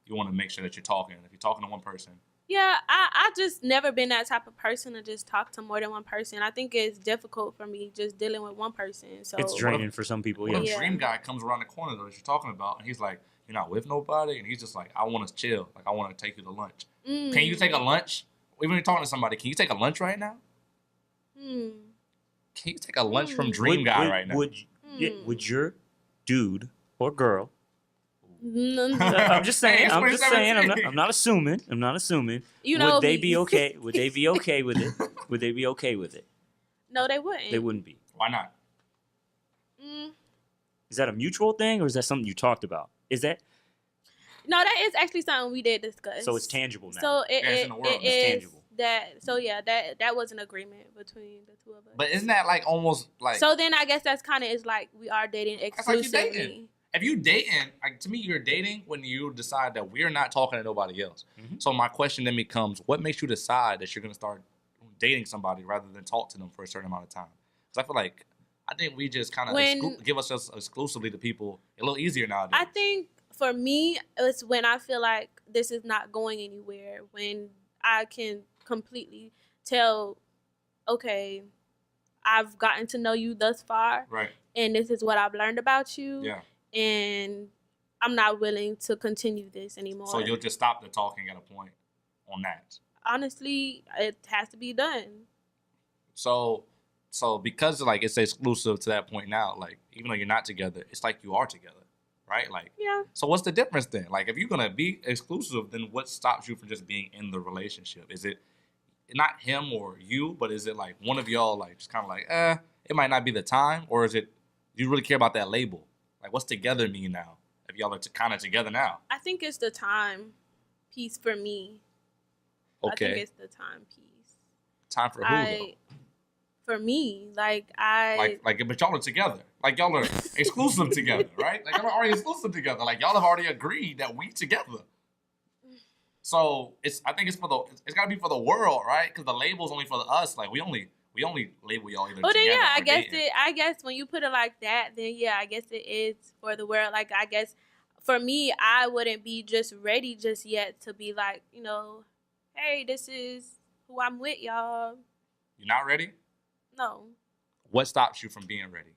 S1: you want to make sure that you're talking. If you're talking to one person.
S3: Yeah, I just never been that type of person to just talk to more than one person. I think it's difficult for me just dealing with one person. So
S2: it's draining for some people.
S1: What if a dream guy comes around the corner though that you're talking about, and he's like, "You're not with nobody," and he's just like, "I want to chill. Like I want to take you to lunch. Can you take a lunch? Even when you're talking to somebody, can you take a lunch right now? Can you take a lunch from Dream Guy right now?
S2: Would your dude or girl?
S3: No.
S2: I'm just saying. I'm not assuming.
S3: You know,
S2: would they be okay? Would they be okay with it? Would they be okay with it?
S3: No, they wouldn't.
S2: They wouldn't be.
S1: Why not?
S2: Is that a mutual thing, or is that something you talked about? Is that?
S3: No, that is actually something we did discuss.
S2: So it's tangible now.
S3: So it's
S2: tangible.
S3: That was an agreement between the two of us.
S1: But isn't that like almost like?
S3: So then I guess that's kind of is like we are dating exclusively.
S1: That's like you dating. If you dating, like, to me, you're dating when you decide that we're not talking to nobody else. So my question then becomes, what makes you decide that you're going to start dating somebody rather than talk to them for a certain amount of time? Because I think we just kind of give ourselves exclusively to people a little easier nowadays.
S3: I think for me, it's when I feel like this is not going anywhere, when I can completely tell, okay, I've gotten to know you thus far.
S1: Right.
S3: And this is what I've learned about you.
S1: Yeah.
S3: And I'm not willing to continue this anymore.
S1: So you'll just stop the talking at a point on that?
S3: Honestly, it has to be done.
S1: So because like it's exclusive to that point now, like even though you're not together, it's like you are together, right? Like
S3: yeah.
S1: So what's the difference then? Like if you're gonna be exclusive, then what stops you from just being in the relationship? Is it not him or you, but is it like one of y'all like just kind of like it might not be the time, or is it do you really care about that label? Like, what's together mean now? If y'all are kind of together now.
S3: I think it's the time piece for me.
S1: Okay.
S3: I think it's the time piece.
S1: Time for who, though?
S3: For me, but
S1: y'all are together. Like, y'all are exclusive together, right? Like, y'all are already exclusive together. Like, y'all have already agreed that we together. So I think it's gotta be for the world, right? Because the label's only for us. Like we only label y'all either.
S3: Well, then
S1: together
S3: yeah,
S1: or dating.
S3: I guess when you put it like that, then yeah, I guess it is for the world. Like I guess for me, I wouldn't be just ready just yet to be like, hey, this is who I'm with, y'all.
S1: You're not ready?
S3: No.
S1: What stops you from being ready?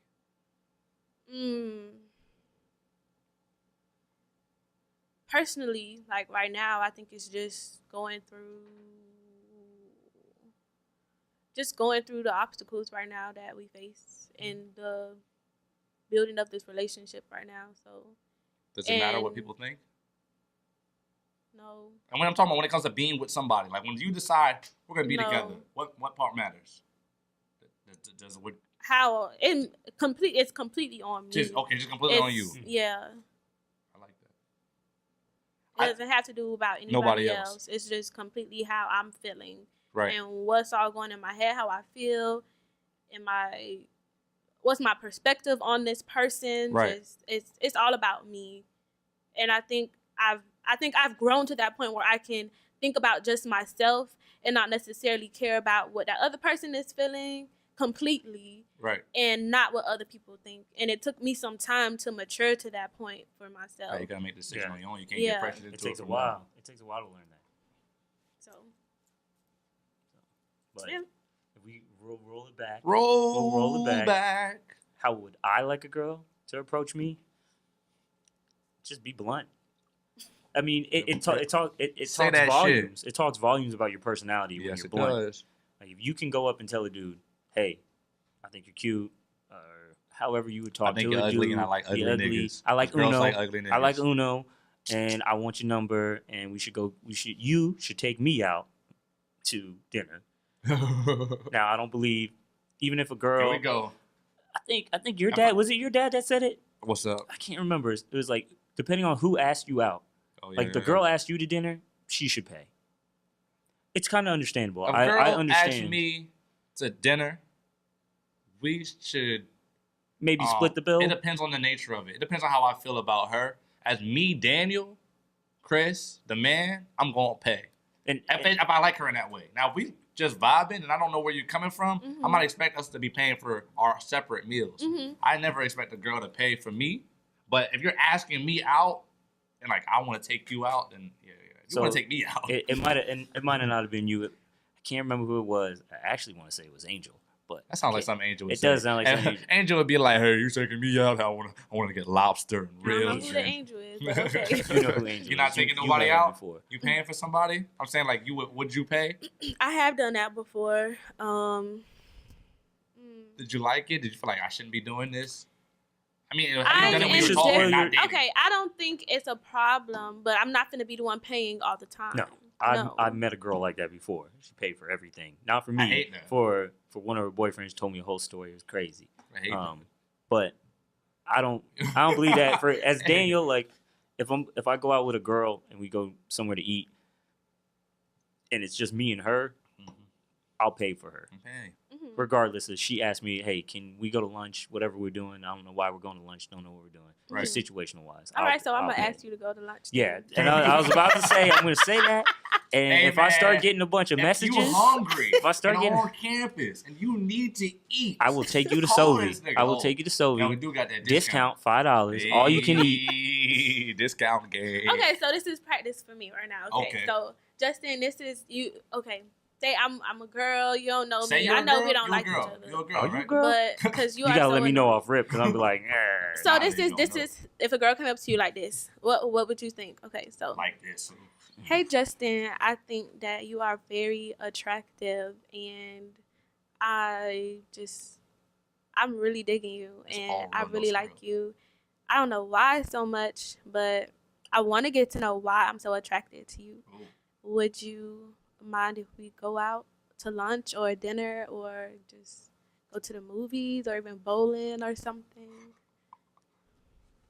S3: Personally, like right now, I think it's just going through the obstacles right now that we face in the building of this relationship right now. So
S1: does it matter what people think?
S3: No.
S1: And when I'm talking about when it comes to being with somebody, like when you decide we're gonna be together, what part matters? Does it?
S3: How it's completely on me.
S1: Just completely on you.
S3: Yeah.
S1: I like that.
S3: It doesn't have to do about anybody else. It's just completely how I'm feeling.
S1: Right.
S3: And what's all going in my head, how I feel, what's my perspective on this person.
S1: Right.
S3: It's all about me. And I think I've grown to that point where I can think about just myself and not necessarily care about what that other person is feeling completely.
S1: Right.
S3: And not what other people think. And it took me some time to mature to that point for myself.
S1: Right, you gotta make decisions on your own. You can't get pressured into it.
S2: It takes a while. It takes a while to learn that.
S3: So.
S2: But if we roll it back.
S1: Roll it back.
S2: How would I like a girl to approach me? Just be blunt. I mean, it talks volumes.
S1: Shit.
S2: It talks volumes about your personality when you're blunt.
S1: Does.
S2: Like if you can go up and tell a dude, "Hey, I think you're cute," or however you would talk to a dude.
S1: Ugly and I like ugly niggas.
S2: I like
S1: Girls
S2: Uno.
S1: like ugly niggas.
S2: I like Uno, and I want your number, and you should take me out to dinner. Now I don't believe, even if a girl.
S1: Here we go.
S2: I think your dad, was it your dad that said it?
S1: What's up?
S2: I can't remember. It was like depending on who asked you out.
S1: Oh, yeah,
S2: like the girl asked you to dinner, she should pay. It's kind of understandable.
S1: If a girl
S2: I understand.
S1: asked me to dinner, we should
S2: maybe split the bill.
S1: It depends on the nature of it. It depends on how I feel about her. As me, Daniel, Chris, the man, I'm gonna pay. And if I like her in that way. Now, if we just vibing and I don't know where you're coming from, I might expect us to be paying for our separate meals.
S3: Mm-hmm.
S1: I never expect a girl to pay for me. But if you're asking me out and like I want to take you out, then yeah. You want to take me out.
S2: It might have not have been you. I can't remember who it was. I actually want to say it was Angel. But
S1: that sounds like some Angel would say.
S2: It does sound like some Angel.
S1: Angel would be like, "Hey, you taking me out? I want to get lobster and ribs."
S3: I don't know who the Angel is, but okay.
S2: You know who Angel is.
S1: You're not taking nobody out?
S2: Before.
S1: You paying for somebody? I'm saying like would you pay?
S3: I have done that before.
S1: Did you like it? Did you feel like I shouldn't be doing this? I mean,
S3: okay, I don't think it's a problem, but I'm not going to be the one paying all the time.
S2: No. I've met a girl like that before. She paid for everything. Not for me.
S1: I hate that.
S2: For one of her boyfriends told me a whole story. It was crazy.
S1: I hate that.
S2: But I don't believe that. As Daniel, like if I go out with a girl and we go somewhere to eat and it's just me and her, I'll pay for her.
S1: Okay.
S2: Regardless if she asked me, hey, can we go to lunch? Whatever we're doing, I don't know why we're going to lunch. Don't know what we're doing.
S1: Right.
S2: Situational wise.
S3: All right, so I'm gonna ask you to go to lunch.
S2: Yeah, and I was about to say I'm gonna say that. And
S1: hey,
S2: if I start getting a bunch of messages,
S1: you hungry,
S2: if I start getting
S1: on campus and you need to eat,
S2: I will take you to Sovi. I will take you to Sovi.
S1: Yeah, we do got that
S2: discount $5. All you can eat.
S1: Discount game.
S3: Okay, so this is practice for me right now. Okay. So Justin, this is you. Okay. Say I'm a girl. You don't know me. I know we don't like each other.
S1: You're a girl, right?
S3: But because you
S2: gotta let me know off rip because I'll be like.
S3: So this is if a girl came up to you like this, what would you think? Okay, so
S1: like this.
S3: Hey Justin, I think that you are very attractive, and I'm really digging you, and I really like you. I don't know why so much, but I want to get to know why I'm so attracted to you. Ooh. Would you mind if we go out to lunch or dinner or just go to the movies or even bowling or something?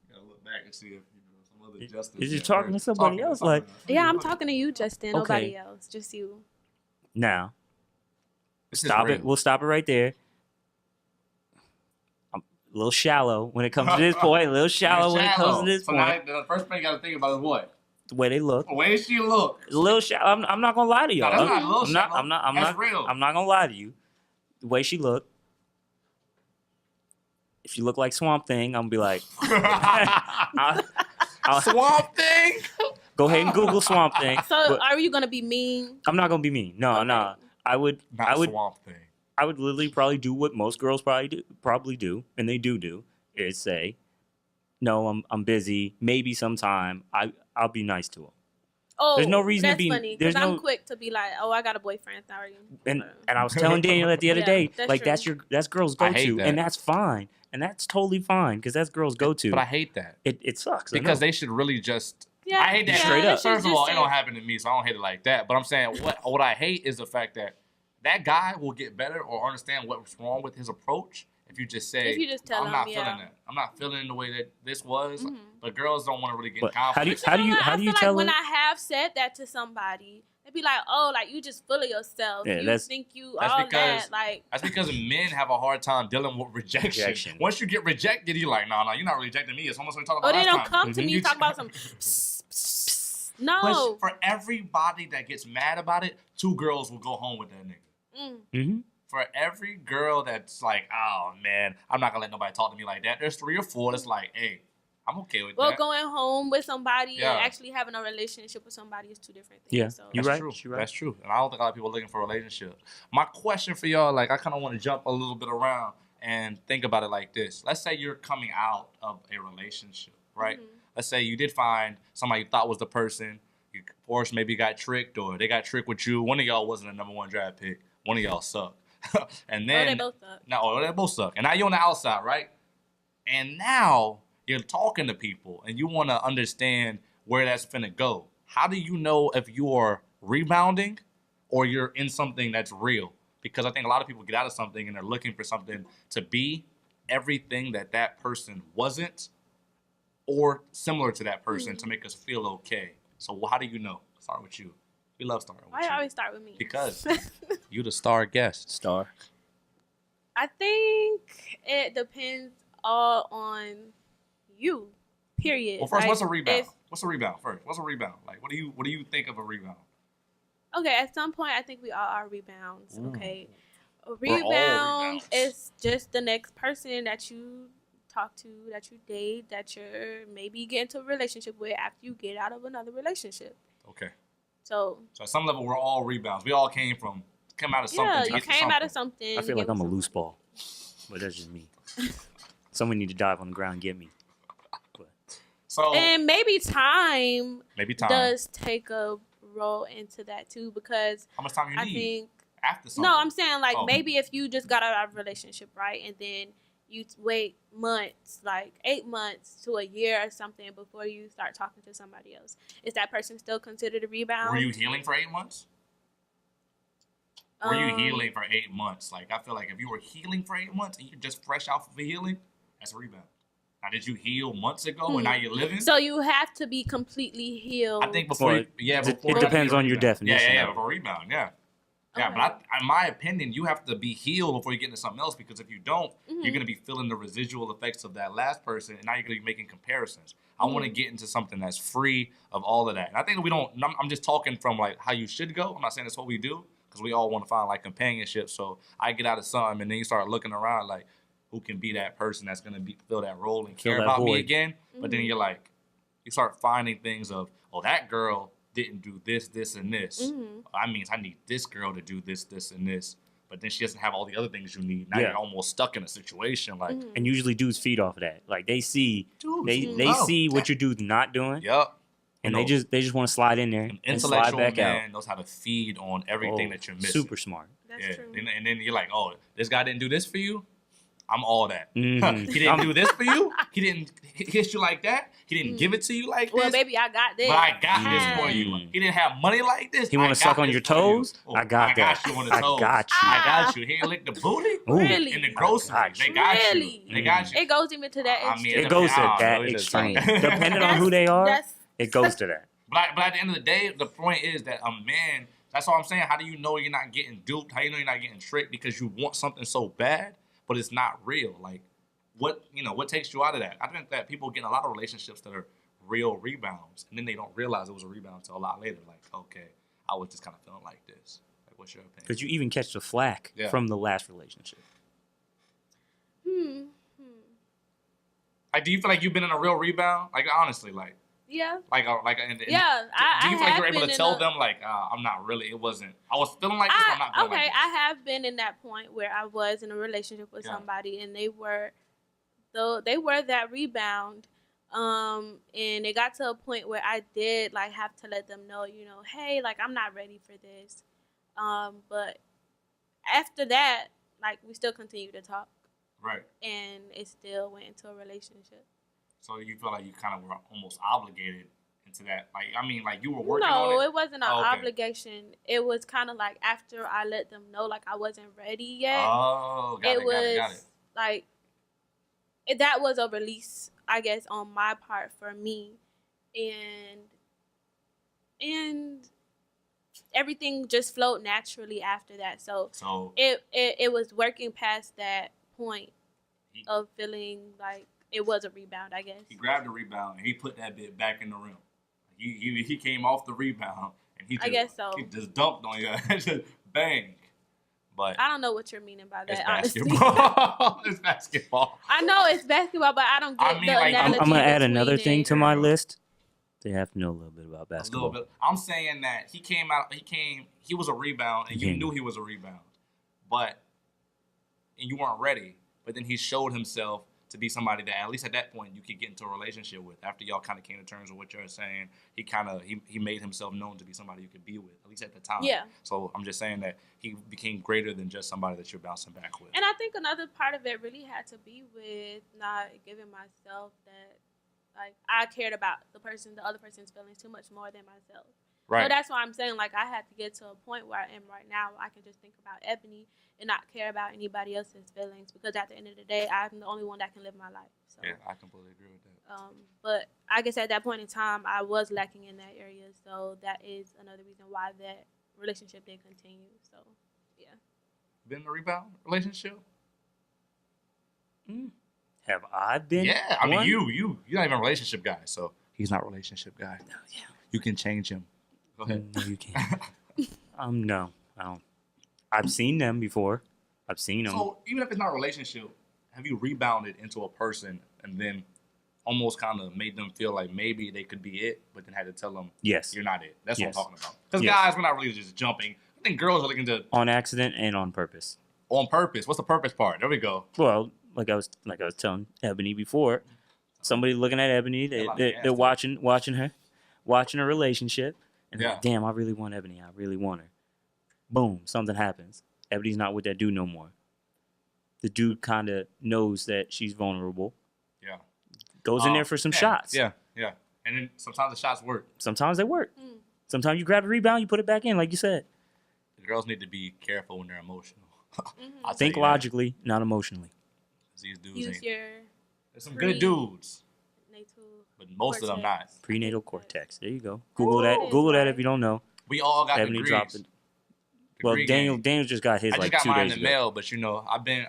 S1: You gotta look back and see if some other Justin.
S2: Is you talking to somebody else? Like,
S3: yeah, I'm talking to you, Justin.
S2: Okay.
S3: Nobody else, just you.
S2: Now, stop it. We'll stop it right there. I'm a little shallow when it comes to this point. A little shallow when it comes to this point.
S1: The first thing you gotta think about is what?
S2: the way they look.
S1: The way she look.
S2: A little shallow. I'm not gonna lie to y'all.
S1: No, that's not a little shallow. That's real.
S2: I'm not gonna lie to you. The way she look. If she look like Swamp Thing, I'm gonna be like,
S1: Swamp Thing.
S2: Go ahead and Google Swamp Thing.
S3: So are you gonna be mean?
S2: I'm not gonna be mean. No,
S3: Okay.
S2: no. I would
S1: Swamp Thing.
S2: I would literally probably do what most girls probably do, and they do, is say, no, I'm busy. Maybe sometime I'll be nice to him.
S3: Oh,
S2: There's no reason to
S3: that's
S2: be.
S3: funny,
S2: There's
S3: I'm
S2: no
S3: quick to be like, oh, I got a boyfriend. Sorry.
S2: and I was telling Daniel at the other
S3: Yeah,
S2: day,
S3: that's
S2: like
S3: true.
S2: that's girls
S1: I
S2: go
S1: hate
S2: to,
S1: that.
S2: and that's fine, and that's totally fine because that's girls go to.
S1: But I hate that.
S2: It sucks I
S1: Because
S2: know.
S1: they should really just.
S3: Yeah,
S1: I hate that.
S2: Straight up.
S1: First of all, it don't happen to me, so I don't hate it like that. But I'm saying what I hate is the fact that guy will get better or understand what's wrong with his approach if you just say,
S3: If you just tell
S1: I'm not
S3: him,
S1: feeling
S3: yeah.
S1: that. I'm not feeling the way that this was.
S3: Mhm.
S1: But girls don't want to really get
S2: But
S1: confident.
S2: how do you
S3: I feel
S2: tell
S3: like when
S2: her?
S3: I have said that to somebody, they'd be like, "Oh, like you just full of yourself.
S2: Yeah,
S3: you
S2: that's-
S3: think you
S1: that's
S3: all
S1: because-
S3: that." Like,
S1: That's because men have a hard time dealing with rejection. Once you get rejected, you're like, no, you're not rejecting me. It's almost like we talked
S3: oh,
S1: about
S3: they
S1: last
S3: don't
S1: time.
S3: come to me
S1: You
S3: talk
S1: t-
S3: about some. Psst, psst, psst. No.
S1: But for everybody that gets mad about it, 2 girls will go home with that nigga.
S2: Mm-hmm.
S1: For every girl that's like, oh man, I'm not gonna let nobody talk to me like that. There's 3 or 4 that's like, hey, I'm okay with
S3: Well,
S1: that.
S3: going home with somebody
S1: Yeah.
S3: and actually having a relationship with somebody is 2 different things.
S2: Yeah.
S3: So.
S2: You're
S1: That's
S2: right.
S1: true.
S2: You're right.
S1: That's true. And I don't think a lot of people are looking for a relationship. My question for y'all, like, I kind of want to jump a little bit around and think about it like this. Let's say you're coming out of a relationship, right?
S3: Mhm.
S1: Let's say you did find somebody you thought was the person. You, or maybe got tricked, or they got tricked with you. One of y'all wasn't a number 1 draft pick. One of y'all sucked. And then
S3: they both suck.
S1: No, they both suck. And now you're on the outside, right? And now you're talking to people and you want to understand where that's finna go. How do you know if you are rebounding or you're in something that's real? Because I think a lot of people get out of something and they're looking for something to be everything that person wasn't or similar to that person to make us feel okay. So how do you know? Start with you. We love starting with
S3: Why
S1: you.
S3: you always start with me?
S1: Because you the star guest.
S2: Star.
S3: I think it depends all on you. Period.
S1: Well, first,
S3: Like,
S1: what's a rebound?
S3: if-
S1: What's a rebound first? What's a rebound? Like, what do you think of a rebound?
S3: Okay, at some point, I think we all are rebounds.
S1: Ooh.
S3: Okay, a
S1: all
S3: rebound
S1: rebounds.
S3: is just the next person that you talk to, that you date, that you're maybe get into a relationship with after you get out of another relationship.
S1: Okay.
S3: So
S1: So at some level, we're all rebounds. We all came out of something.
S3: yeah,
S1: to
S3: you
S1: get to
S3: came out
S1: something.
S3: of something.
S2: I feel
S3: you
S2: like
S3: get
S2: I'm a
S3: with
S2: loose
S3: someone.
S2: ball, but that's just me. Someone need to dive on the ground and get me. But
S1: So
S3: And maybe time
S1: maybe time.
S3: does take a role into that too, because
S1: How much time you
S3: I
S1: need
S3: think
S1: after something?
S3: no, I'm saying like
S1: Oh.
S3: maybe if you just got out of a relationship, right, and then you wait months, like 8 months to a year or something before you start talking to somebody else. Is that person still considered a rebound?
S1: Were you healing for 8 months? Were you healing for 8 months? Like, I feel like if you were healing for 8 months and you're just fresh out of healing, that's a rebound. Now, did you heal months ago and now you're living?
S3: So you have to be completely healed.
S1: I think before,
S2: Well,
S1: you, yeah,
S2: it
S1: before
S2: depends
S1: you
S2: on your
S1: rebound.
S2: definition
S1: Yeah,
S2: of it.
S1: before rebound, yeah. Yeah,
S3: Okay.
S1: but in my opinion, you have to be healed before you get into something else, because if you don't,
S3: Mhm.
S1: you're going to be feeling the residual effects of that last person, and now you're going to be making comparisons. I want to get into something that's free of all of that. And I think we don't, I'm just talking from like how you should go. I'm not saying that's what we do, because we all want to find like companionship. So I get out of something, and then you start looking around like, who can be that person that's going to fill that role and
S2: Fill
S1: care
S2: that
S1: about me
S2: void.
S1: again? But then you're like, you start finding things of, oh, that girl didn't do this, this, and this. I mean, I need this girl to do this, this, and this. But then she doesn't have all the other things you need. Now
S2: Yeah.
S1: you're almost stuck in a situation like,
S2: and usually dudes feed off of that. Like they see
S1: dude,
S2: they see what your dude's not doing,
S1: Yup.
S2: and
S1: You know,
S2: they just want to slide in there
S1: an
S2: and slide
S1: intellectual
S2: back
S1: man
S2: out.
S1: knows how to feed on everything
S2: Oh,
S1: that you're missing.
S2: super smart.
S3: That's
S1: Yeah.
S3: true.
S1: And then you're like, oh, this guy didn't do this for you? I'm all that.
S2: Mhm.
S1: He didn't do this for you? He didn't hit you like that? He didn't give it to you like
S3: Well,
S1: this?
S3: baby, I got this.
S1: But I got this for you.
S2: Mm.
S1: He didn't have money like this.
S2: He
S1: want
S2: want to suck on your toes?
S1: Oh,
S2: I got that.
S1: you on the
S2: I
S1: toes.
S2: got you.
S1: I got you. He ain't licked the booty?
S2: Ooh.
S3: Really?
S1: In the grocery.
S2: I got
S1: They
S2: you.
S1: got
S3: Really?
S1: you. They got you.
S3: It goes even to that
S1: I
S3: extreme.
S1: mean,
S2: It goes to
S1: I don't
S2: that
S1: know, it just-
S2: extreme. Depending on who they are,
S3: That's
S2: it goes to that.
S1: But at the end of the day, the point is that a man, that's all I'm saying. How do you know you're not getting duped? How do you know you're not getting tricked? Because you want something so bad, but it's not real. Like, what takes you out of that? I think that people get in a lot of relationships that are real rebounds, and then they don't realize it was a rebound until a lot later. Like, okay, I was just kind of feeling like this. Like, what's your opinion?
S2: Could you even catch the flack from the last relationship?
S1: Like, do you feel like you've been in a real rebound? Like, honestly, like.
S3: Yeah.
S1: And
S3: do
S1: you feel like you're able to tell them, like, I'm not really, it wasn't, I was feeling like this, I'm not feeling like this?
S3: I have been in that point where I was in a relationship with somebody, and they were that rebound, and it got to a point where I did, like, have to let them know, you know, hey, like, I'm not ready for this, but after that, like, we still continue to talk.
S1: Right.
S3: And it still went into a relationship.
S1: So you feel like you kind of were almost obligated into that? Like, I mean, like, you were working on it?
S3: No, it wasn't an obligation. It was kind of like after I let them know, like, I wasn't ready yet.
S1: Oh, got it.
S3: Like, that was a release, I guess, on my part for me. And everything just flowed naturally after that. So it was working past that point of feeling like it was a rebound, I guess.
S1: He grabbed the rebound and he put that bit back in the rim. He came off the rebound and he just dumped on you. Just bang. But
S3: I don't know what you're meaning by that.
S1: It's basketball. It's basketball.
S3: I know it's basketball, but I don't get the analogy.
S2: I'm gonna add another thing to my list. They have to know a little bit about basketball.
S1: A little bit. I'm saying that he was a rebound, and you knew he was a rebound, and you weren't ready. But then he showed himself to be somebody that, at least at that point, you could get into a relationship with. After y'all kind of came to terms with what you're saying, he made himself known to be somebody you could be with, at least at the time.
S3: Yeah.
S1: So I'm just saying that he became greater than just somebody that you're bouncing back with.
S3: And I think another part of it really had to be with not giving myself that, like, I cared about the other person's feelings too much more than myself. Right. So that's why I'm saying, like, I had to get to a point where I am right now where I can just think about Eboni and not care about anybody else's feelings, because at the end of the day, I'm the only one that can live my life. So,
S1: yeah, I completely agree with that.
S3: But I guess at that point in time, I was lacking in that area, so that is another reason why that relationship didn't continue. So, yeah.
S1: Been in a rebound relationship?
S2: Have I been?
S1: Yeah, I mean, you're not even a relationship guy, so he's not a relationship guy.
S2: No, yeah.
S1: You can change him. Go ahead.
S2: No, you can't. No, I don't. I've seen them before. I've seen them.
S1: So even if it's not a relationship, have you rebounded into a person and then almost kind of made them feel like maybe they could be it, but then had to tell them,
S2: yes,
S1: you're not it? That's what I'm talking about. Because guys, we're not really just jumping. I think girls are looking to
S2: on accident and on purpose.
S1: On purpose. What's the purpose part? There we go.
S2: Well, like I was telling Eboni before, somebody looking at Eboni, they're watching a relationship, and they're like, damn, I really want Eboni. I really want her. Boom, something happens. Ebony's not with that dude no more. The dude kind of knows that she's vulnerable. Yeah. Goes in there for some shots.
S1: Yeah. And then sometimes the shots work.
S2: Sometimes they work. Sometimes you grab a rebound, you put it back in, like you said.
S1: The girls need to be careful when they're emotional.
S2: I think logically, not emotionally.
S1: These dudes
S3: there's
S1: some good dudes. But most of them not.
S2: Prenatal cortex. There you go. Google that if you don't know.
S1: We all got degrees.
S2: Well, Daniel just got his like 2 days ago. I just got mine in the mail,
S1: but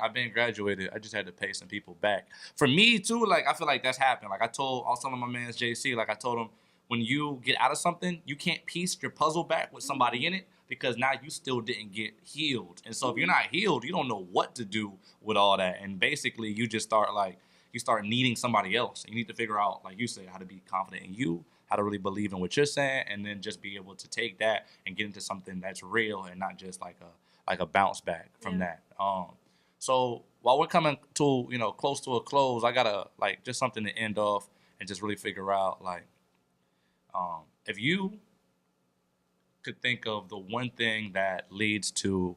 S1: I've been graduated. I just had to pay some people back. For me too, like I feel like that's happened. Like I was telling my man's JC, like I told him, when you get out of something, you can't piece your puzzle back with somebody in it, because now you still didn't get healed. And so if you're not healed, you don't know what to do with all that. And basically you just start needing somebody else. You need to figure out, like you said, how to be confident in you, how to really believe in what you're saying, and then just be able to take that and get into something that's real and not just like a bounce back from that. So while we're coming to, close to a close, I gotta just something to end off and just really figure out if you could think of the one thing that leads to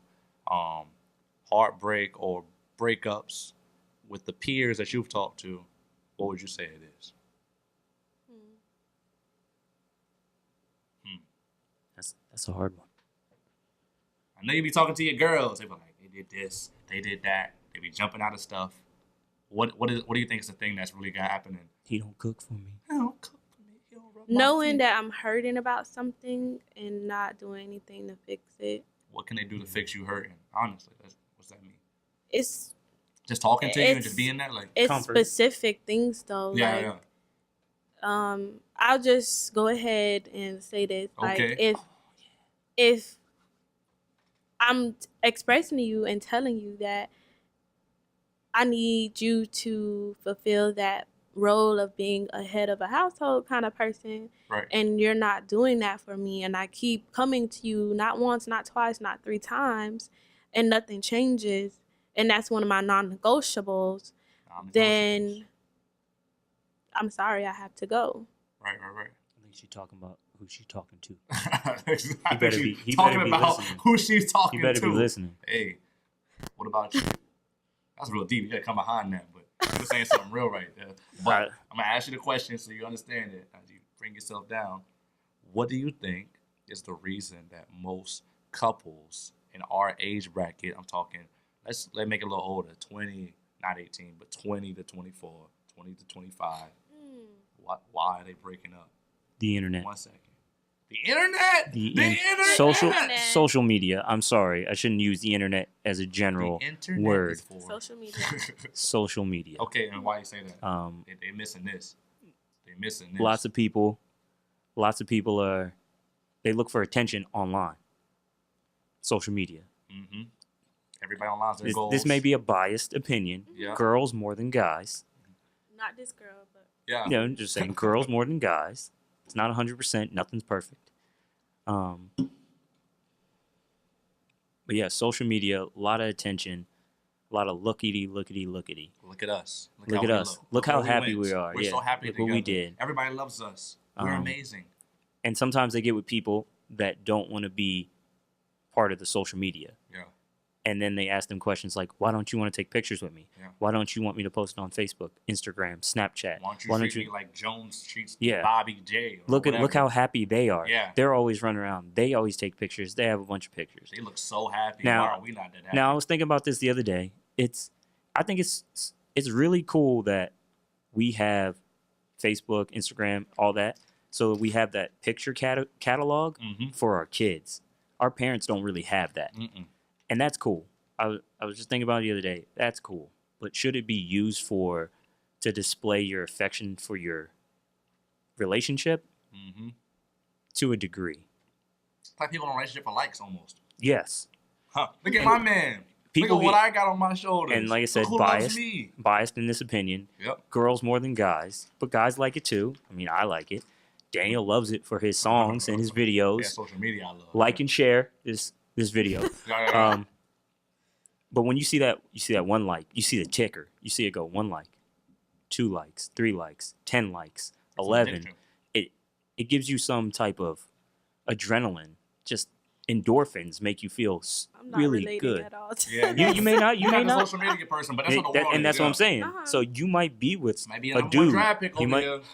S1: heartbreak or breakups with the peers that you've talked to, what would you say it is?
S2: That's a hard one.
S1: I know you be talking to your girls. They be like, they did this, they did that. They be jumping out of stuff. What do you think is the thing that's really happening?
S2: He don't cook for me.
S1: He don't cook for me. He don't rub
S3: Knowing
S1: my feet.
S3: that I'm hurting about something and not doing anything to fix it.
S1: What can they do to fix you hurting? Honestly, what's that mean?
S3: It's
S1: just talking to you and just being there,
S3: it's comfort. Specific things though.
S1: Yeah.
S3: I'll just go ahead and say this. Like,
S1: Okay.
S3: if I'm expressing to you and telling you that I need you to fulfill that role of being a head of a household kind of person,
S1: Right.
S3: and you're not doing that for me, and I keep coming to you not once, not twice, not 3 times, and nothing changes, and that's one of my non-negotiables, then I'm sorry, I have to go.
S1: Right.
S2: I think she's talking about who she's talking to.
S1: He better
S2: be
S1: talking about
S2: listening.
S1: who she's talking
S2: You
S1: to.
S2: better be listening.
S1: Hey, what about you? That's real deep. You gotta come behind that, but you're saying something real right there. But I'm gonna ask you the question so you understand it as you bring yourself down. What do you think is the reason that most couples in our age bracket, I'm talking, let's make it a little older, 20, not 18, but 20 to 24, 20 to 25. Why are they breaking up?
S2: The internet.
S1: 1 second. The internet. The internet.
S2: Social media. I'm sorry, I shouldn't use the internet as a general word.
S3: Social media.
S2: Social media.
S1: Okay, and why you say that? They're missing this. They're missing this.
S2: Lots of people are. They look for attention online. Social media.
S1: Mm-hmm. Everybody online has their goals.
S2: This may be a biased opinion.
S1: Yeah.
S2: Girls more than guys.
S3: Not this girl, but
S1: yeah.
S2: You know, I'm just saying girls more than guys. It's not 100%. Nothing's perfect. But yeah, social media, a lot of attention, a lot of lookity.
S1: Look at us.
S2: Look at us. Look how happy we are.
S1: We're so happy
S2: together. What we did.
S1: Everybody loves us. We're amazing.
S2: And sometimes they get with people that don't want to be part of the social media.
S1: Yeah.
S2: And then they ask them questions like, why don't you want to take pictures with me?
S1: Yeah.
S2: Why don't you want me to post it on Facebook, Instagram, Snapchat?
S1: Why don't you treat me like Jones treats
S2: Yeah.
S1: Bobby J?
S2: Look how happy they are.
S1: Yeah.
S2: They're always running around. They always take pictures. They have a bunch of pictures.
S1: They look so happy.
S2: Now,
S1: why are we not that happy?
S2: Now I was thinking about this the other day. I think it's really cool that we have Facebook, Instagram, all that. So we have that picture catalog for our kids. Our parents don't really have that. And that's cool. I was just thinking about it the other day. That's cool. But should it be used to display your affection for your relationship? To a degree.
S1: It's like people in a relationship for likes almost.
S2: Yes.
S1: Huh. Look at my man. Look at what I got on my shoulders.
S2: And like I said, biased in this opinion.
S1: Yep.
S2: Girls more than guys. But guys like it too. I mean, I like it. Daniel loves it for his songs and his videos.
S1: Yeah, social media I love.
S2: Like and share this video. But when you see that one like, you see the ticker. You see it go 1 like, 2 likes, 3 likes, 10 likes, 11. It gives you some type of adrenaline. Just endorphins make you feel really good.
S3: At all
S1: yeah,
S2: you may not. You may not.
S1: A social media person, but that's what the world
S2: and that's
S1: is,
S2: what I'm saying. So you might be with a dude.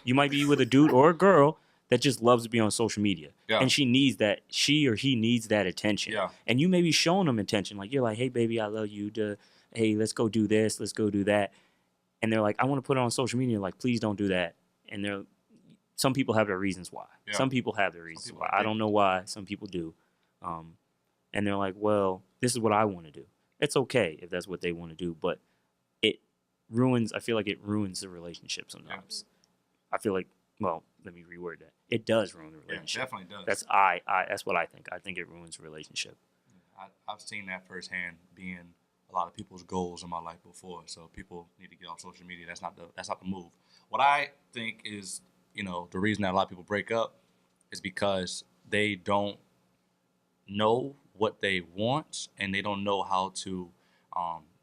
S2: You might be with a dude or a girl that just loves to be on social media.
S1: Yeah.
S2: And she or he needs that attention.
S1: Yeah.
S2: And you may be showing them attention. Like, you're like, hey, baby, I love you. Hey, let's go do this. Let's go do that. And they're like, I want to put it on social media. Like, please don't do that. And some people have their reasons why.
S1: Yeah.
S2: Some people have their reasons why. I don't know why. Some people do. And they're like, well, this is what I want to do. It's okay if that's what they want to do. But I feel like it ruins the relationship sometimes. Yeah. I feel like, well, let me reword that. It does ruin the relationship.
S1: Yeah, definitely does.
S2: That's what I think. I think it ruins a relationship.
S1: I've seen that firsthand being a lot of people's goals in my life before. So people need to get off social media. That's not the move. What I think is, the reason that a lot of people break up is because they don't know what they want and they don't know how to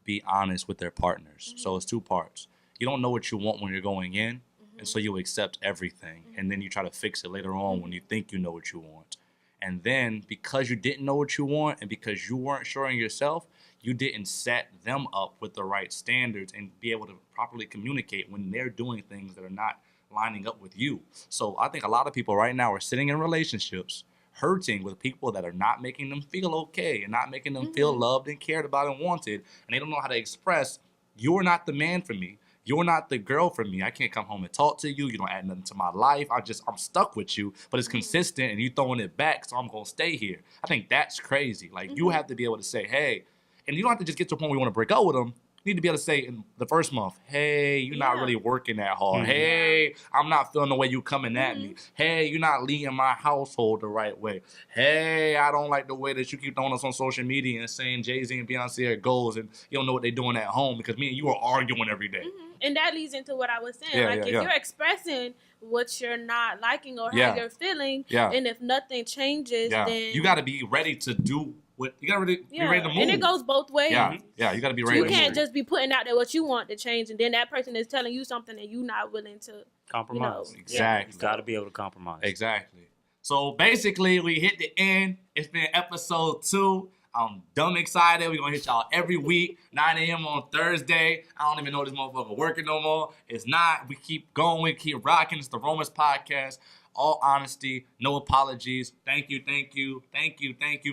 S1: be honest with their partners. So it's 2 parts. You don't know what you want when you're going in. And so you accept everything, and then you try to fix it later on when you think you know what you want. And then because you didn't know what you want and because you weren't sure in yourself, you didn't set them up with the right standards and be able to properly communicate when they're doing things that are not lining up with you. So I think a lot of people right now are sitting in relationships hurting with people that are not making them feel okay and not making them feel loved and cared about and wanted. And they don't know how to express, you're not the man for me. You're not the girl for me. I can't come home and talk to you. You don't add nothing to my life. I'm stuck with you, but it's consistent and you throwing it back, so I'm going to stay here. I think that's crazy. Like, you have to be able to say, hey, and you don't have to just get to a point where you want to break up with them. need to be able to say in the first month, hey, you're not really working that hard.
S2: Mm-hmm.
S1: Hey, I'm not feeling the way you coming at me. Hey, you're not leading my household the right way. Hey, I don't like the way that you keep throwing us on social media and saying Jay-Z and Beyonce are goals and you don't know what they're doing at home because me and you are arguing every day.
S3: And that leads into what I was saying. If you're expressing what you're not liking or how you're feeling, and if nothing changes, then
S1: you got to be ready to do what you got to be ready to move.
S3: And it goes both ways.
S1: Yeah, you got to be ready.
S3: You can't just be putting out there what you want to change, and then that person is telling you something and you're not willing to
S2: compromise.
S1: Exactly.
S2: You got to be able to compromise.
S1: Exactly. So basically, we hit the end. It's been episode 2. I'm dumb excited. We're going to hit y'all every week, 9 a.m. on Thursday. I don't even know this motherfucker working no more. It's not. We keep going. We keep rocking. It's the ROMVNS podcast. All honesty, no apologies. Thank you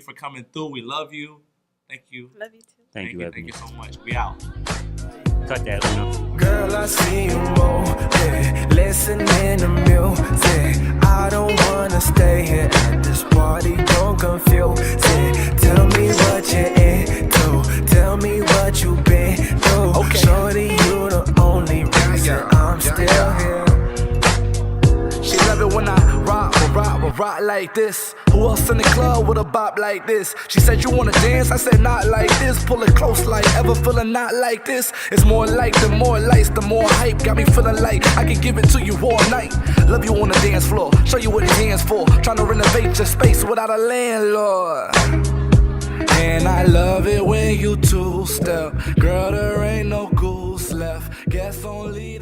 S1: for coming through. We love you. Thank you.
S3: Love you too.
S2: Thank you, Eboni.
S1: Thank you so much. We out.
S2: Cut that, Uno.
S4: Girl, I see you moving, listening to music. I don't wanna stay here at this party, don't confuse it. Tell me what you're into, tell me what you've been through. Okay. Shorty, you the only reason I'm still here. She love it when I rock like this. Who else in the club with a bop like this? She said you wanna dance, I said not like this. Pull it close like ever feeling not like this. It's more like the more lights, the more hype. Got me feeling like I can give it to you all night. Love you on the dance floor, show you what the dance for. Tryna renovate your space without a landlord. And I love it when you two-step. Girl, there ain't no goose left. Guess only